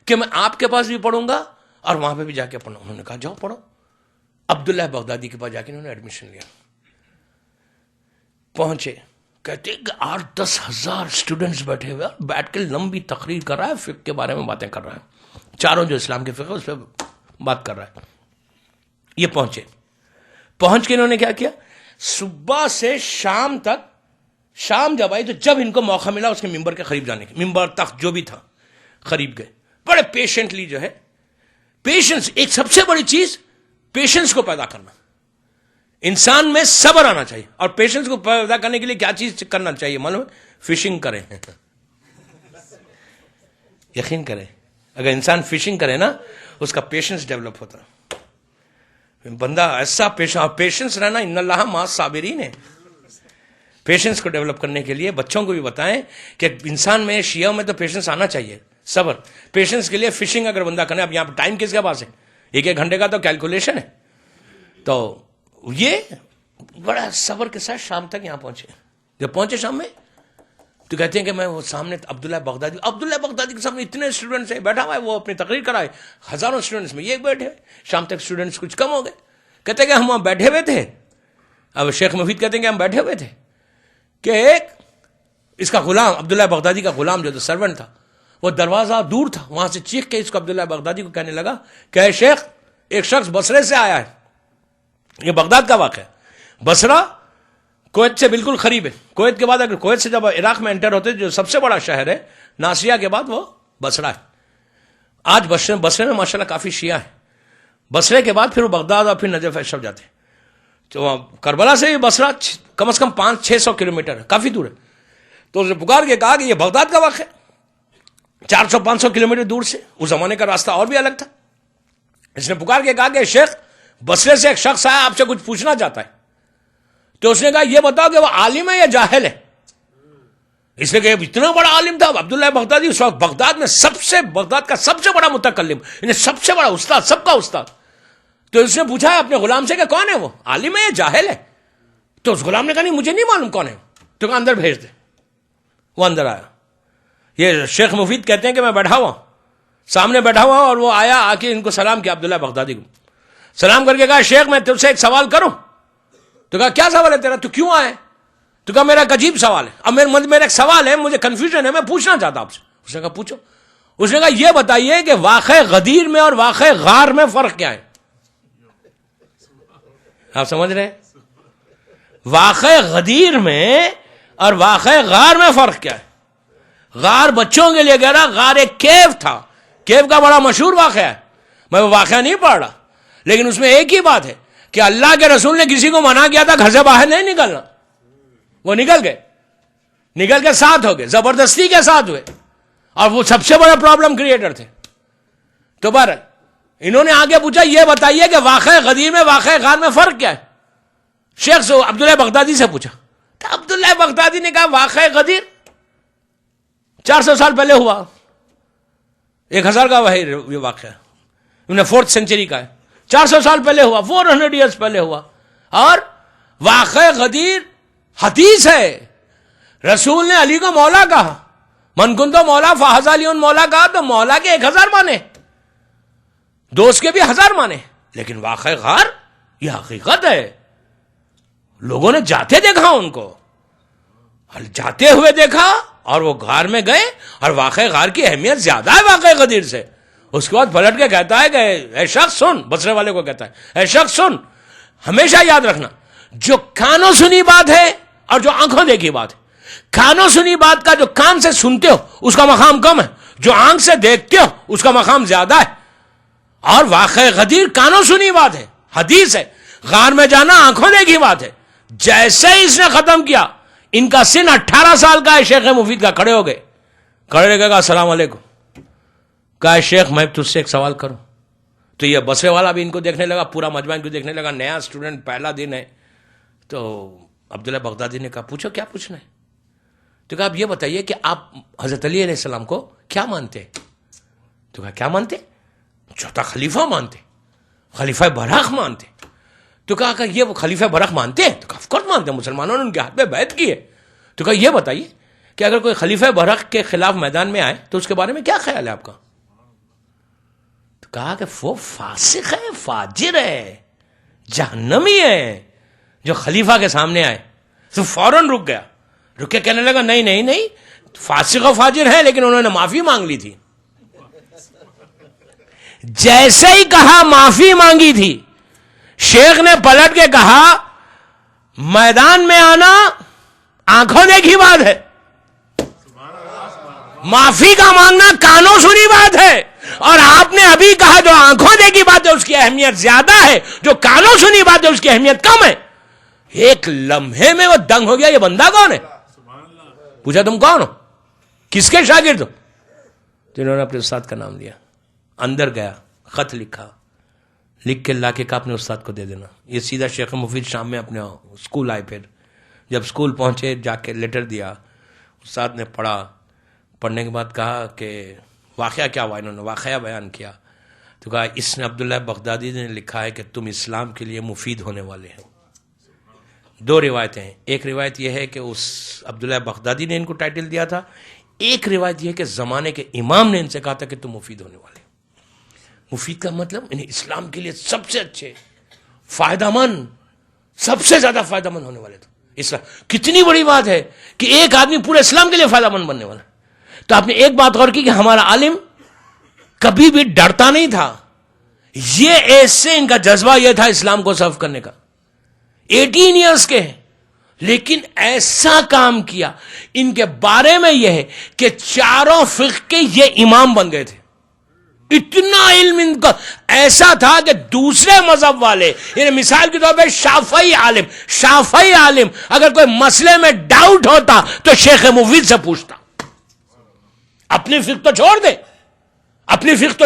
کہ میں آپ کے پاس بھی پڑھوں گا اور وہاں پہ بھی جا کے پڑھوں. انہوں نے کہا جاؤ پڑھو. عبداللہ بغدادی کے پاس جا کے انہوں نے ایڈمیشن لیا. پہنچے, کہتے کہ 8-10 ہزار اسٹوڈنٹس بیٹھے ہوئے, بیٹھ کے لمبی تقریر کر رہا ہے, فقہ کے بارے میں باتیں کر رہا ہے, چاروں جو اسلام کے فقہ اس پہ بات کر رہا ہے. یہ پہنچ کے انہوں نے کیا کیا, صبح سے شام تک, شام جب آئی تو جب ان کو موقع ملا اس کے ممبر کے قریب جانے کے, ممبر تخت جو بھی تھا قریب گئے. بڑے پیشنٹلی جو ہے, پیشنس ایک سب سے بڑی چیز, پیشنس کو پیدا کرنا. انسان میں صبر آنا چاہیے, اور پیشنس کو پیدا کرنے کے لیے کیا چیز کرنا چاہیے معلوم ہے؟ فشنگ کریں. یقین کریں, اگر انسان فشنگ کرے نا اس کا پیشنس ڈیولپ ہوتا. بندہ ایسا پیشنس رہنا, ان اللہ مع الصابرین ہے. پیشنس کو ڈیولپ کرنے کے لیے بچوں کو بھی بتائیں کہ انسان میں, شیعہ میں تو پیشنس آنا چاہیے, صبر. پیشنس کے لیے فشنگ اگر بندہ کرے, اب یہاں پہ ٹائم کس کے پاس ہے, 1 گھنٹے کا تو کیلکولیشن ہے. تو یہ بڑا صبر کے ساتھ شام تک یہاں پہنچے. جب پہنچے شام میں تو کہتے ہیں کہ میں وہ سامنے عبداللہ بغدادی کے سامنے اتنے اسٹوڈنٹس ہیں, بیٹھا ہوا ہے, وہ اپنی تقریر کرائے, ہزاروں اسٹوڈنٹس میں یہ بیٹھے. شام تک اسٹوڈنٹس کچھ کم ہو گئے. کہتے ہیں کہ ہم وہاں بیٹھے ہوئے تھے. اب شیخ مفید کہتے ہیں کہ ہم بیٹھے ہوئے تھے کہ ایک اس کا غلام, عبداللہ بغدادی کا غلام جو سرونٹ تھا, وہ دروازہ دور تھا, وہاں سے چیخ کے اس کو عبداللہ بغدادی کو کہنے لگا کہ اے شیخ, ایک شخص بصرے سے آیا ہے. یہ بغداد کا واقعہ ہے. بصرہ کویت سے بالکل قریب ہے. کویت کے بعد, اگر کویت سے جب عراق میں انٹر ہوتے, جو سب سے بڑا شہر ہے ناصیہ کے بعد, وہ بصرہ ہے. آج بصرے میں ماشاءاللہ کافی شیعہ ہے. بصرے کے بعد پھر وہ بغداد اور پھر نجف اشرف جاتے ہیں. تو کربلا سے بصرہ کم از کم 500-600 کلومیٹر ہے, کافی دور ہے. تو اس نے پکار کے کہا کہ یہ بغداد کا واقعہ ہے, 400-500 کلومیٹر دور سے. اس زمانے کا راستہ اور بھی الگ تھا. اس نے پکار کے کہا کہ شیخ, بصرے سے ایک شخص آیا, آپ سے کچھ پوچھنا چاہتا ہے. تو اس نے کہا یہ بتاؤ کہ وہ عالم ہے یا جاہل ہے. اس لیے کہ اتنا بڑا عالم تھا عبداللہ بغدادی, اس وقت بغداد میں بغداد کا سب سے بڑا متکلم, یعنی سب سے بڑا استاد, سب کا استاد. تو اس نے پوچھا اپنے غلام سے کہ کون ہے وہ, عالم ہے یا جاہل ہے. تو اس غلام نے کہا نہیں مجھے نہیں معلوم کون ہے. تو کہا اندر بھیج دے. وہ اندر آیا. یہ شیخ مفید کہتے ہیں کہ میں بیٹھا ہوا, سامنے بیٹھا ہوا اور وہ آیا, آ کے ان کو سلام کیا, عبداللہ بغدادی کو سلام کر کے کہا شیخ میں تجھ سے ایک سوال کروں. تو کہا کیا سوال ہے تیرا, تو کیوں آئے؟ تو کہا میرا ایک عجیب سوال ہے, اب میرا ایک سوال ہے, مجھے کنفیوژن ہے, میں پوچھنا چاہتا آپ سے. اس نے کہا پوچھو. اس نے کہا یہ بتائیے کہ واقعہ غدیر میں اور واقعہ غار میں فرق کیا ہے؟ آپ سمجھ رہے ہیں؟ واقعہ غدیر میں اور واقعہ غار میں فرق کیا ہے؟ غار بچوں کے لیے کہہ رہا, غار ایک کیو تھا, کیو کا بڑا مشہور واقعہ ہے, میں وہ واقعہ نہیں پڑھ رہا, لیکن اس میں ایک ہی بات ہے کہ اللہ کے رسول نے کسی کو منع کیا تھا گھر سے باہر نہیں نکلنا, وہ نکل گئے, نکل کے ساتھ ہو گئے, زبردستی کے ساتھ ہوئے, اور وہ سب سے بڑا پرابلم کریٹر تھے. تو بہرحال انہوں نے آگے پوچھا یہ بتائیے کہ واقعہ غدیر میں واقعہ غار میں فرق کیا ہے؟ شیخ سے عبداللہ بغدادی سے پوچھا. تو عبداللہ بغدادی نے کہا واقعہ غدیر 400 سال پہلے ہوا, 1000 کا وہی واقعہ, انہوں نے 4th سینچری کا ہے, 400 سال پہلے ہوا, 400 ایئرس پہلے ہوا. اور واقعہ غدیر حدیث ہے, رسول نے علی کو مولا کہا, من کن تو مولا فہذا علی مولا کہا, تو مولا کے 1000 مانے, دوست کے بھی 1000 مانے, لیکن واقعہ غار یہ حقیقت ہے. لوگوں نے جاتے دیکھا ان کو, جاتے ہوئے دیکھا, اور وہ غار میں گئے, اور واقعہ غار کی اہمیت زیادہ ہے واقعہ غدیر سے. اس کے بعد پلٹ کے کہتا ہے کہ اے شخص سن, بصرے والے کو کہتا ہے اے شخص سن, ہمیشہ یاد رکھنا جو کانوں سنی بات ہے اور جو آنکھوں دیکھی بات ہے, کانوں سنی بات کا جو کان سے سنتے ہو اس کا مقام کم ہے, جو آنکھ سے دیکھتے ہو اس کا مقام زیادہ ہے. اور واقعہ غدیر کانوں سنی بات ہے, حدیث ہے, غار میں جانا آنکھوں دیکھی بات ہے. جیسے ہی اس نے ختم کیا, ان کا سن 18 سال کا ہے شیخ مفید کا, کھڑے ہو گئے, کھڑے رہ کے کہا السلام علیکم. کہا شیخ میں تجھ سے ایک سوال کروں. تو یہ بسرے والا بھی ان کو دیکھنے لگا, پورا مجمع ان کو دیکھنے لگا, نیا اسٹوڈنٹ, پہلا دن ہے. تو عبداللہ بغدادی نے کہا پوچھو کیا پوچھنا ہے. تو کہا آپ یہ بتائیے کہ آپ حضرت علی علیہ السلام کو کیا مانتے ہیں؟ تو کہا کیا مانتے؟ چوتھا خلیفہ مانتے, خلیفہ برحق مانتے. تو کہا کہ یہ وہ خلیفہ برحق مانتے ہیں؟ تو کہا آف کورس مانتے ہیں, مسلمانوں نے ان کے ہاتھ پہ بیعت کی ہے. تو کہا یہ بتائیے کہ اگر کوئی خلیفہ برحق کے خلاف میدان میں آئے تو اس کے بارے میں کیا خیال ہے آپ کا؟ تو کہا کہ وہ فاسق ہے, فاجر ہے, جہنمی ہے جو خلیفہ کے سامنے آئے. تو فوراً رک گیا, رک کے کہنے لگا نہیں نہیں نہیں, فاسق و فاجر ہے لیکن انہوں نے معافی مانگ لی تھی. جیسے ہی کہا معافی مانگی تھی, شیخ نے پلٹ کے کہا میدان میں آنا آنکھوں دیکھی بات ہے, معافی کا مانگنا کانوں سنی بات ہے. اور آپ نے ابھی کہا جو آنکھوں دیکھی بات ہے اس کی اہمیت زیادہ ہے, جو کانوں سنی بات ہے اس کی اہمیت کم ہے. ایک لمحے میں وہ دنگ ہو گیا, یہ بندہ کون ہے؟ پوچھا تم کون ہو, کس کے شاگرد ہو؟ جنہوں نے اپنے استاد کا نام لیا. اندر گیا, خط لکھا, لکھ کے لا کے کہا اپنے استاد کو دے دینا. یہ سیدھا شیخ مفید شام میں اپنے اسکول آئے. پھر جب اسکول پہنچے جا کے لیٹر دیا, استاد نے پڑھا, پڑھنے کے بعد کہا کہ واقعہ کیا ہوا. انہوں نے واقعہ بیان کیا. تو کہا اس نے عبداللہ بغدادی نے لکھا ہے کہ تم اسلام کے لیے مفید ہونے والے ہیں. 2 روایتیں ہیں, ایک روایت یہ ہے کہ اس عبداللہ بغدادی نے ان کو ٹائٹل دیا تھا, ایک روایت یہ ہے کہ زمانے کے امام نے ان سے کہا تھا کہ تم مفید ہونے والے. مفید کا مطلب انہیں اسلام کے لیے سب سے اچھے, فائدہ مند, سب سے زیادہ فائدہ مند ہونے والے تھے. اسلام کتنی بڑی بات ہے کہ ایک آدمی پورے اسلام کے لیے فائدہ مند بننے والا. تو آپ نے ایک بات غور کی کہ ہمارا عالم کبھی بھی ڈرتا نہیں تھا. یہ ایسے ان کا جذبہ یہ تھا اسلام کو سرو کرنے کا. 18 ایئرس کے ہیں لیکن ایسا کام کیا. ان کے بارے میں یہ ہے کہ چاروں فقہ کے یہ امام بن گئے تھے. اتنا علم ان کا ایسا تھا کہ دوسرے مذہب والے, یعنی مثال کے طور پہ شافعی عالم اگر کوئی مسئلے میں ڈاؤٹ ہوتا تو شیخ مفید سے پوچھتا. اپنی فقہ تو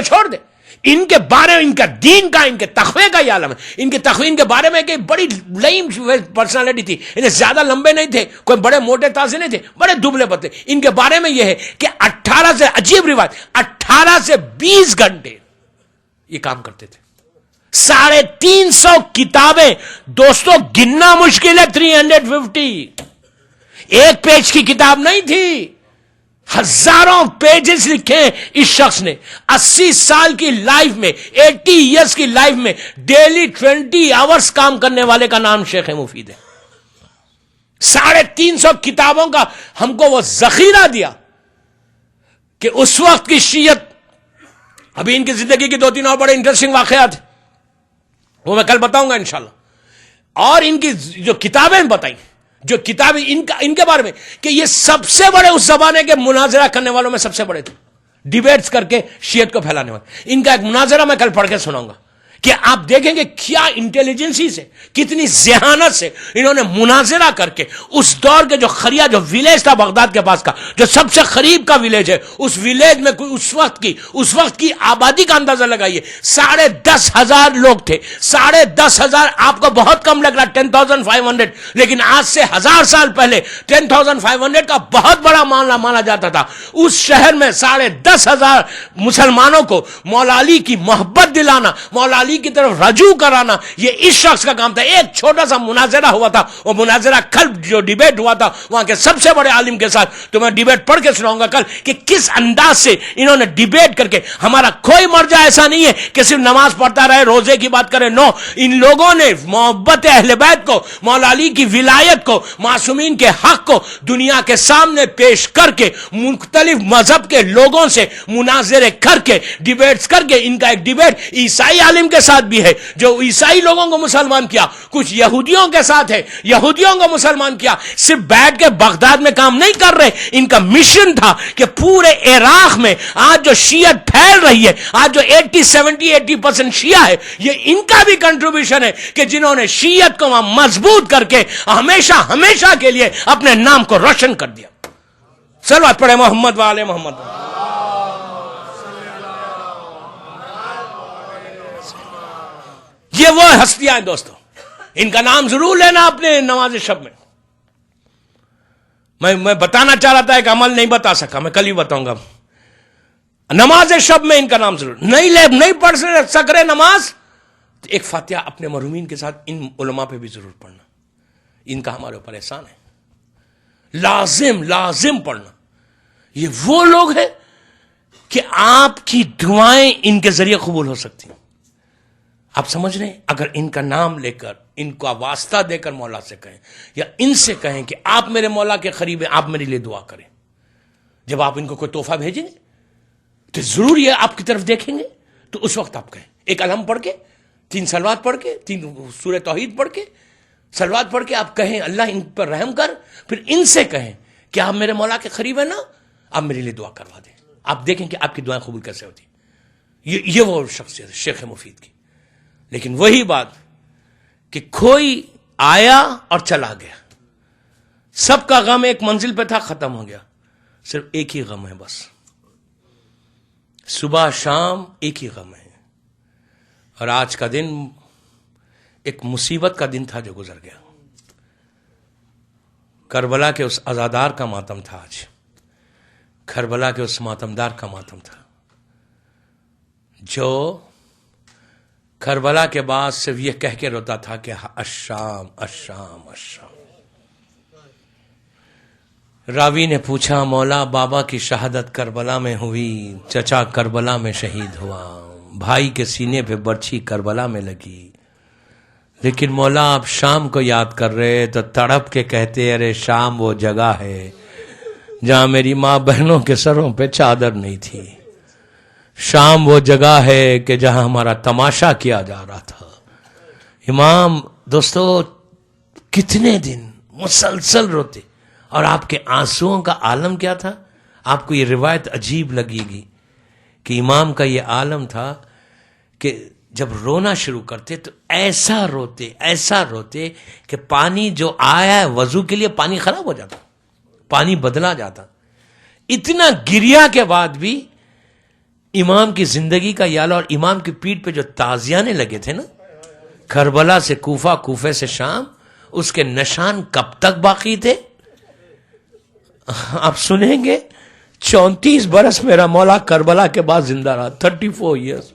چھوڑ دے, ان کے بارے میں, ان کا دین کا, ان کے تقوی کا یہ عالم ہے. ان کے تقوی, ان کے بارے میں کہ بڑی لئیم پرسنالٹی تھی. انہیں زیادہ لمبے نہیں تھے, کوئی بڑے موٹے تازے نہیں تھے, بڑے دبلے پتلے. ان کے بارے میں یہ ہے کہ 18 سے, عجیب روایت, 18 سے 20 گھنٹے یہ کام کرتے تھے. 350 کتابیں دوستوں, گننا مشکل ہے. 350 ایک پیج کی کتاب نہیں تھی. ہزاروں پیجز لکھے ہیں اس شخص نے. 80 سال کی لائف میں، 80 ایئرس کی لائف میں ڈیلی 20 آورز کام کرنے والے کا نام شیخ مفید ہے. 350 کتابوں کا ہم کو وہ ذخیرہ دیا کہ اس وقت کی شیعت، ابھی ان کی زندگی کی 2-3 اور بڑے انٹرسٹنگ واقعات، وہ میں کل بتاؤں گا انشاءاللہ. اور ان کی جو کتابیں بتائیں، جو کتابیں ان کے بارے میں، کہ یہ سب سے بڑے اس زمانے کے مناظرہ کرنے والوں میں سب سے بڑے تھے، ڈیبیٹس کر کے شیعت کو پھیلانے والے. ان کا ایک مناظرہ میں کل پڑھ کے سناؤں گا کہ آپ دیکھیں گے کیا انٹیلیجنسی سے، کتنی ذہانت سے انہوں نے مناظرہ کر کے اس دور کے جو خریا، جو ویلیج تھا بغداد کے پاس کا، جو سب سے قریب کا ویلیج ہے، اس ویلیج میں کوئی اس وقت کی آبادی کا اندازہ لگائیے. 10,500 لوگ تھے. 10,500 آپ کو بہت کم لگ رہا، 10,500، لیکن آج سے 1000 سال پہلے 10,500 کا بہت بڑا معاملہ مانا جاتا تھا. اس شہر میں 10,500 مسلمانوں کو مولا علی کی محبت دلانا، مولا علی کی طرف رجوع کرانا، یہ اس شخص کا کام تھا. ایک چھوٹا سا مناظرہ ہوا تھا، وہ مناظرہ کل جو ڈیبیٹ ہوا تھا وہاں کے سب سے بڑے عالم کے ساتھ، تو میں ڈیبیٹ پڑھ کے سناؤں گا کل کہ کس انداز سے انہوں نے ڈیبیٹ کر کے. ہمارا کوئی مرجع ایسا نہیں ہے کہ صرف نماز پڑھتا رہے، روزے کی بات کرے. نو، ان لوگوں نے محبت اہل بیت کو، مولا علی کی ولایت کو، معصومین کے حق کو دنیا کے سامنے پیش کر کے، مختلف مذہب کے لوگوں سے مناظرے کر کے، ڈیبیٹس کر کے. ان کا ایک ڈیبیٹ عیسائی عالم کے ساتھ بھی ہے جو عیسائی لوگوں کو مسلمان کیا، کچھ یہودیوں کے ساتھ ہے، یہودیوں کو مسلمان کیا. صرف بیٹھ کے بغداد میں کام نہیں کر رہے، ان کا مشن تھا کہ پورے عراق میں آج جو شیعت پھیل رہی ہے، آج جو 80% شیعہ ہے، یہ ان کا بھی کنٹریبیوشن ہے کہ جنہوں نے شیعت کو وہاں مضبوط کر کے ہمیشہ کے لیے اپنے نام کو روشن کر دیا. صلوات پڑھے محمد والے محمد. یہ وہ ہستیاں ہیں دوستو، ان کا نام ضرور لینا اپنے نماز شب میں. میں بتانا چاہ رہا تھا، ایک عمل نہیں بتا سکا، میں کل ہی بتاؤں گا. نماز شب میں ان کا نام ضرور نہیں پڑھ سک رہے نماز، تو ایک فاتحہ اپنے مرحومین کے ساتھ ان علماء پہ بھی ضرور پڑھنا. ان کا ہمارے اوپر احسان ہے، لازم پڑھنا. یہ وہ لوگ ہیں کہ آپ کی دعائیں ان کے ذریعے قبول ہو سکتی ہیں. آپ سمجھ رہے ہیں؟ اگر ان کا نام لے کر، ان کا واسطہ دے کر مولا سے کہیں، یا ان سے کہیں کہ آپ میرے مولا کے قریب ہیں، آپ میرے لیے دعا کریں. جب آپ ان کو کوئی تحفہ بھیجیں گے تو ضرور یہ آپ کی طرف دیکھیں گے، تو اس وقت آپ کہیں، ایک الحم پڑھ کے، 3 صلوات پڑھ کے، 3 سورہ توحید پڑھ کے، صلوات پڑھ کے آپ کہیں اللہ ان پر رحم کر. پھر ان سے کہیں کہ آپ میرے مولا کے قریب ہیں نا، آپ میرے لیے دعا کروا دیں. آپ دیکھیں کہ آپ کی دعائیں قبول کیسے ہوتی. یہ وہ شخصیت ہے شیخ مفید کی. لیکن وہی بات کہ کوئی آیا اور چلا گیا، سب کا غم ایک منزل پہ تھا، ختم ہو گیا. صرف ایک ہی غم ہے، بس صبح شام ایک ہی غم ہے. اور آج کا دن ایک مصیبت کا دن تھا جو گزر گیا. کربلا کے اس عزادار کا ماتم تھا. آج کربلا کے اس ماتمدار کا ماتم تھا جو کربلا کے بعد صرف یہ کہہ کے روتا تھا کہ الشام الشام الشام. راوی نے پوچھا، مولا بابا کی شہادت کربلا میں ہوئی، چچا کربلا میں شہید ہوا، بھائی کے سینے پہ برچھی کربلا میں لگی، لیکن مولا آپ شام کو یاد کر رہے تو تڑپ کے کہتے، ارے شام وہ جگہ ہے جہاں میری ماں بہنوں کے سروں پہ چادر نہیں تھی. شام وہ جگہ ہے کہ جہاں ہمارا تماشا کیا جا رہا تھا. امام دوستو کتنے دن مسلسل روتے، اور آپ کے آنسوؤں کا عالم کیا تھا. آپ کو یہ روایت عجیب لگے گی کہ امام کا یہ عالم تھا کہ جب رونا شروع کرتے تو ایسا روتے کہ پانی جو آیا ہے وضو کے لیے پانی خراب ہو جاتا، پانی بدلا جاتا. اتنا گریا کے بعد بھی امام کی زندگی کا یالہ، اور امام کی پیٹھ پہ جو تازیانے لگے تھے نا، کربلا سے کوفہ، کوفے سے شام، اس کے نشان کب تک باقی تھے آپ سنیں گے. 34 برس میرا مولا کربلا کے بعد زندہ رہا، 34 ایئرس.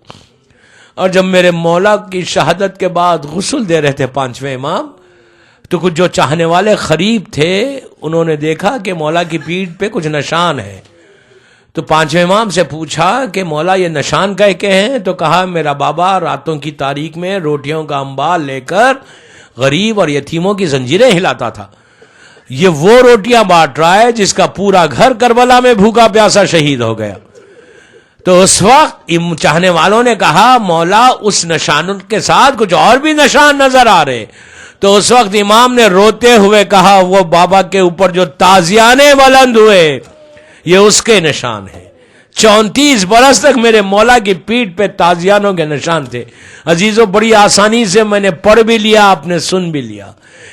اور جب میرے مولا کی شہادت کے بعد غسل دے رہے تھے 5ویں امام، تو کچھ جو چاہنے والے قریب تھے انہوں نے دیکھا کہ مولا کی پیٹھ پہ کچھ نشان ہے. تو پانچویں امام سے پوچھا کہ مولا یہ نشان کہہ کے ہیں؟ تو کہا میرا بابا راتوں کی تاریک میں روٹیوں کا انبار لے کر غریب اور یتیموں کی زنجیریں ہلاتا تھا، یہ وہ روٹیاں بانٹ رہا ہے جس کا پورا گھر کربلا میں بھوکا پیاسا شہید ہو گیا۔ تو اس وقت چاہنے والوں نے کہا مولا اس نشان کے ساتھ کچھ اور بھی نشان نظر آ رہے۔ تو اس وقت امام نے روتے ہوئے کہا وہ بابا کے اوپر جو تازیانے بلند ہوئے یہ اس کے نشان ہیں، 34 برس تک میرے مولا کی پیٹھ پہ تازیانوں کے نشان تھے۔ عزیزوں بڑی آسانی سے میں نے پڑھ بھی لیا، آپ نے سن بھی لیا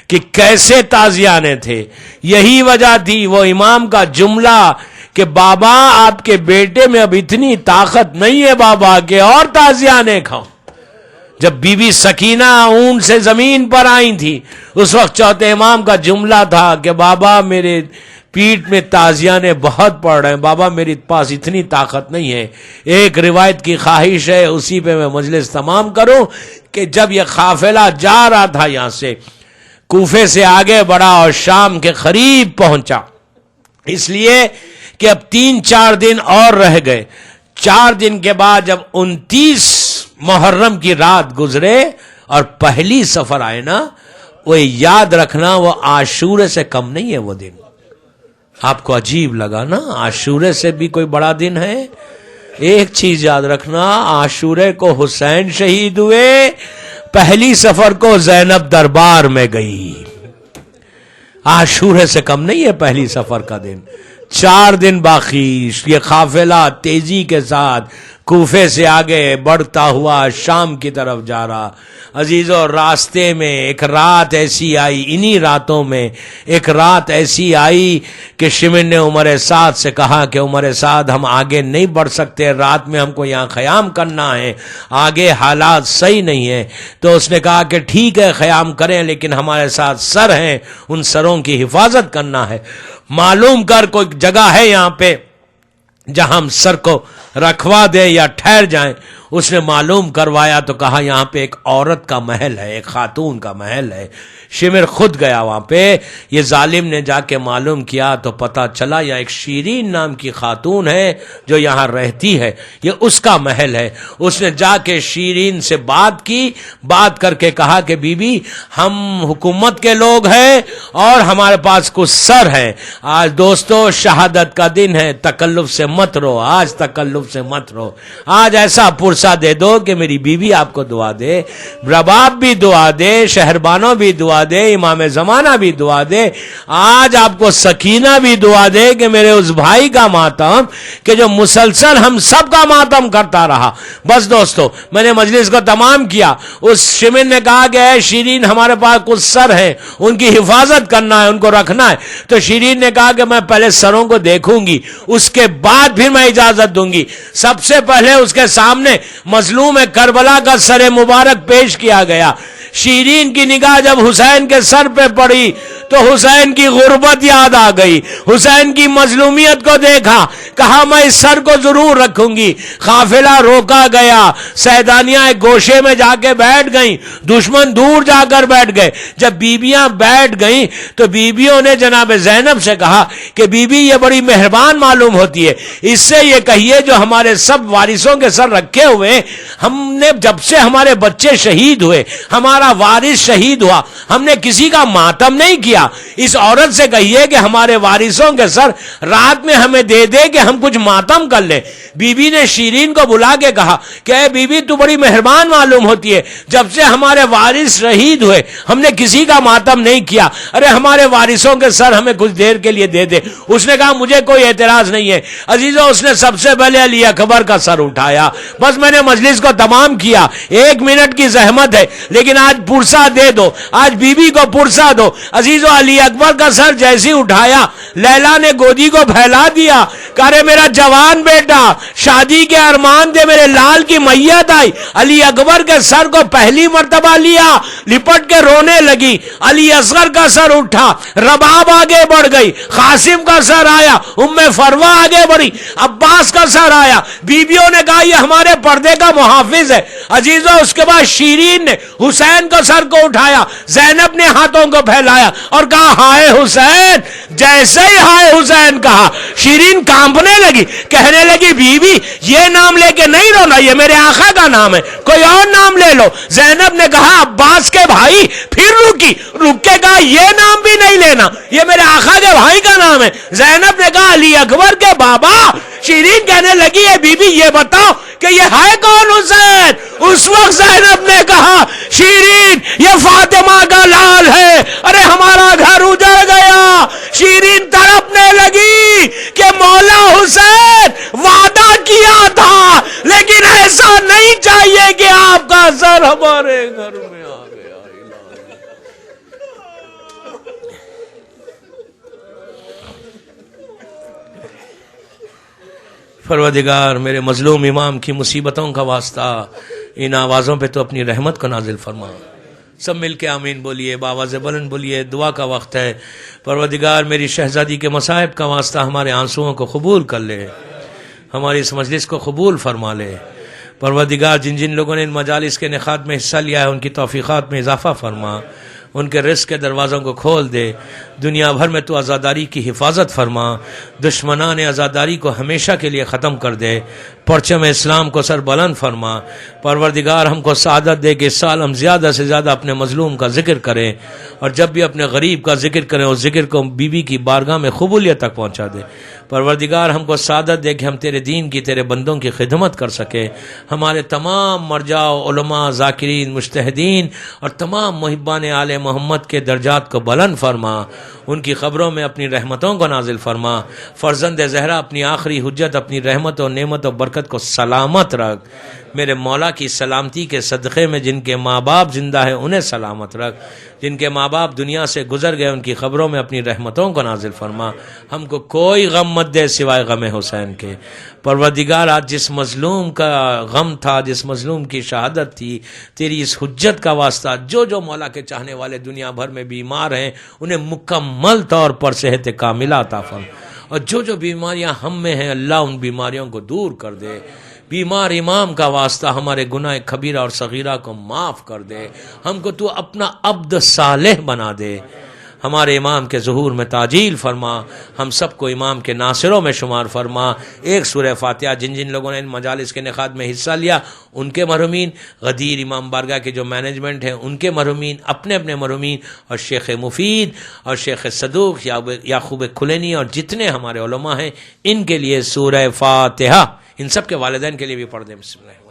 کہ کیسے تازیانے تھے۔ یہی وجہ تھی وہ امام کا جملہ کہ بابا آپ کے بیٹے میں اب اتنی طاقت نہیں ہے بابا کہ اور تازیانے کھاؤ۔ جب بی بی سکینہ اونٹ سے زمین پر آئی تھی اس وقت چوتھے امام کا جملہ تھا کہ بابا میرے پیٹ میں تازیانے بہت پڑ رہے ہیں، بابا میری پاس اتنی طاقت نہیں ہے۔ ایک روایت کی خواہش ہے اسی پہ میں مجلس تمام کروں کہ جب یہ قافلہ جا رہا تھا یہاں سے کوفے سے آگے بڑھا اور شام کے قریب پہنچا، اس لیے کہ اب 3-4 دن اور رہ گئے۔ 4 دن کے بعد جب 29 محرم کی رات گزرے اور پہلی سفر آئے نا، وہ یاد رکھنا وہ عاشورے سے کم نہیں ہے وہ دن۔ آپ کو عجیب لگا نا عاشورے سے بھی کوئی بڑا دن ہے؟ ایک چیز یاد رکھنا، عاشورے کو حسین شہید ہوئے، پہلی سفر کو زینب دربار میں گئی۔ عاشورے سے کم نہیں ہے پہلی سفر کا دن۔ 4 دن باقی، یہ قافلہ تیزی کے ساتھ کوفے سے آگے بڑھتا ہوا شام کی طرف جا رہا۔ عزیزوں راستے میں ایک رات ایسی آئی، انہی راتوں میں ایک رات ایسی آئی کہ شمر نے عمر سعد سے کہا کہ عمر سعد ہم آگے نہیں بڑھ سکتے، رات میں ہم کو یہاں قیام کرنا ہے، آگے حالات صحیح نہیں ہیں۔ تو اس نے کہا کہ ٹھیک ہے قیام کریں، لیکن ہمارے ساتھ سر ہیں، ان سروں کی حفاظت کرنا ہے، معلوم کر کوئی جگہ ہے یہاں پہ جہاں ہم سر کو رکھوا دیں یا ٹھہر جائیں۔ اس نے معلوم کروایا تو کہا یہاں پہ ایک عورت کا محل ہے، ایک خاتون کا محل ہے۔ شمر خود گیا وہاں پہ، یہ ظالم نے جا کے معلوم کیا تو پتا چلا یہ ایک شیرین نام کی خاتون ہے جو یہاں رہتی ہے، یہ اس کا محل ہے۔ اس نے جا کے شیرین سے بات کی، بات کر کے کہا کہ بی بی ہم حکومت کے لوگ ہیں اور ہمارے پاس کچھ سر ہیں، آج دوستو شہادت کا دن ہے، تکلف سے مت رو، آج تکلف سے مت رو، آج ایسا پرسہ دے دو کہ میری بیوی آپ کو دعا دے، رباب بھی دعا دے، شہربانوں بھی دعا دے، امام زمانہ بھی دعا دے، آج آپ کو سکینہ بھی دعا دے کہ میرے اس بھائی کا ماتم کہ جو مسلسل ہم سب کا ماتم کرتا رہا۔ بس دوستو میں نے مجلس کو تمام کیا۔ اس شمر نے کہا کہ اے شیرین ہمارے پاس کچھ سر ہیں، ان کی حفاظت کرنا ہے، ان کو رکھنا ہے۔ تو شیرین نے کہا کہ میں پہلے سروں کو دیکھوں گی، اس کے بعد پھر میں اجازت دوں گی۔ سب سے پہلے اس کے سامنے مظلوم کربلا کا سر مبارک پیش کیا گیا۔ شیرین کی نگاہ جب حسین کے سر پہ پڑی تو حسین کی غربت یاد آ گئی، حسین کی مظلومیت کو دیکھا، کہا میں اس سر کو ضرور رکھوں گی۔ قافلہ روکا گیا، سیدانیاں ایک گوشے میں جا کے بیٹھ گئیں، دشمن دور جا کر بیٹھ گئے۔ جب بیبیاں بیٹھ گئیں تو بیبیوں نے جناب زینب سے کہا کہ بی بی یہ بڑی مہربان معلوم ہوتی ہے، اس سے یہ کہیے جو ہمارے سب وارثوں کے سر رکھے ہوئے، ہم نے جب سے ہمارے بچے شہید ہوئے، ہمارا وارث شہید ہوا، ہم نے کسی کا ماتم نہیں کیا، اس عورت سے کہیے کہ ہمارے وارثوں کے سر رات میں ہمیں دے دے کہ ہم کچھ ماتم کر لیں۔ بی بی نے شیرین کو بلا کے کہا کہ اے بی بی تو بڑی مہربان معلوم ہوتی ہے، جب سے ہمارے وارث شہید ہوئے ہم نے کسی کا ماتم نہیں کیا، ارے ہمارے وارثوں کے سر ہمیں کچھ دیر کے لیے دے دے۔ اس نے کہا مجھے کوئی اعتراض نہیں ہے۔ عزیزو اس نے سب سے پہلے علی اکبر کا سر اٹھایا۔ بس میں نے مجلس کو تمام کیا، 1 منٹ کی زحمت ہے لیکن آج پرسہ دے دو، آج بی بی کو پرسہ دو۔ عزیزو علی اکبر کا سر جیسے اٹھایا لیلا نے گودی کو پھیلا دیا، کہا رے میرا جوان بیٹا شادی کے ارمان دے، میرے لال کی میت آئی۔ علی اکبر کے سر کو پہلی مرتبہ لیا، لپٹ کے رونے لگی۔ علی اصغر کا سر اٹھا، رباب آگے بڑھ گئی، قاسم کا سر آیا، ام فروہ آگے بڑھی، عباس کا سر آیا۔ بیویوں نے کہا یہ ہمارے پردے کا محافظ ہے۔ عزیزو اس کے بعد شیرین نے حسین کو سر کو اٹھایا، زینب نے ہاتھوں کو پھیلایا اور کہا ہائے حسین۔ جیسے ہی ہائے حسین کہا شیرین کانپنے لگی، کہنے لگی بیوی یہ نام لے کے نہیں رونا، یہ میرے آقا کا نام ہے، کوئی اور نام لے لو۔ زینب نے کہا عباس کے بھائی، پھر رکی، رک کے کہا یہ نام بھی نہیں لینا، یہ میرے آقا کے بھائی کا نام ہے۔ زینب نے کہا علی اکبر کے بابا۔ شیرین کہنے لگی اے بی بی یہ بتاؤ کہ یہ ہے کون حسین؟ اس وقت زینب نے کہا شیرین یہ فاطمہ کا لال ہے، ارے ہمارا گھر اجڑ گیا۔ شیرین تڑپنے لگی کہ مولا حسین وعدہ کیا تھا لیکن ایسا نہیں چاہیے کہ آپ کا سر ہمارے گھر میں آ گیا۔ پروردگار میرے مظلوم امام کی مصیبتوں کا واسطہ ان آوازوں پہ تو اپنی رحمت کو نازل فرما۔ سب مل کے آمین بولیے، بآواز بلند بولیے، دعا کا وقت ہے۔ پروردگار میری شہزادی کے مصائب کا واسطہ ہمارے آنسوؤں کو قبول کر لے، ہماری اس مجلس کو قبول فرما لے۔ پروردگار جن جن لوگوں نے ان مجالس کے انعقاد میں حصہ لیا ہے ان کی توفیقات میں اضافہ فرما، ان کے رزق کے دروازوں کو کھول دے۔ دنیا بھر میں تو عزاداری کی حفاظت فرما، دشمنان عزاداری کو ہمیشہ کے لیے ختم کر دے، پرچم اسلام کو سر بلند فرما۔ پروردگار ہم کو سعادت دے کہ اس سال ہم زیادہ سے زیادہ اپنے مظلوم کا ذکر کریں، اور جب بھی اپنے غریب کا ذکر کریں اس ذکر کو بی بی کی بارگاہ میں قبولیت تک پہنچا دے۔ پروردگار ہم کو سعادت دے کہ ہم تیرے دین کی، تیرے بندوں کی خدمت کر سکے۔ ہمارے تمام مرجع علماء، ذاکرین، مجتہدین اور تمام محبان آل محمد کے درجات کو بلند فرما، ان کی قبروں میں اپنی رحمتوں کو نازل فرما۔ فرزند زہرا اپنی آخری حجت، اپنی رحمت و نعمت و برکت کو سلامت رکھ۔ میرے مولا کی سلامتی کے صدقے میں جن کے ماں باپ زندہ ہیں انہیں سلامت رکھ، جن کے ماں باپ دنیا سے گزر گئے ان کی قبروں میں اپنی رحمتوں کو نازل فرما۔ ہم کو کوئی غم مت دے سوائے غم حسین کے۔ پروردگار آج جس مظلوم کا غم تھا، جس مظلوم کی شہادت تھی، تیری اس حجت کا واسطہ جو جو مولا کے چاہنے والے دنیا بھر میں بیمار ہیں انہیں مکمل طور پر صحت کاملہ عطا فرما، اور جو جو بیماریاں ہم میں ہیں اللہ ان بیماریوں کو دور کر دے۔ بیمار امام کا واسطہ ہمارے گناہ کبیرہ اور صغیرہ کو معاف کر دے، ہم کو تو اپنا عبد صالح بنا دے۔ ہمارے امام کے ظہور میں تعجیل فرما، ہم سب کو امام کے ناصروں میں شمار فرما۔ ایک سورہ فاتحہ جن جن لوگوں نے ان مجالس کے انعقاد میں حصہ لیا ان کے مرحومین، غدیر امام بارگاہ کے جو مینجمنٹ ہیں ان کے مرحومین، اپنے اپنے مرحومین، اور شیخ مفید اور شیخ صدوق یعقوب کلینی اور جتنے ہمارے علماء ہیں ان کے لیے سورہ فاتحہ، ان سب کے والدین کے لیے بھی پڑھ دیں۔ بسم اللہ۔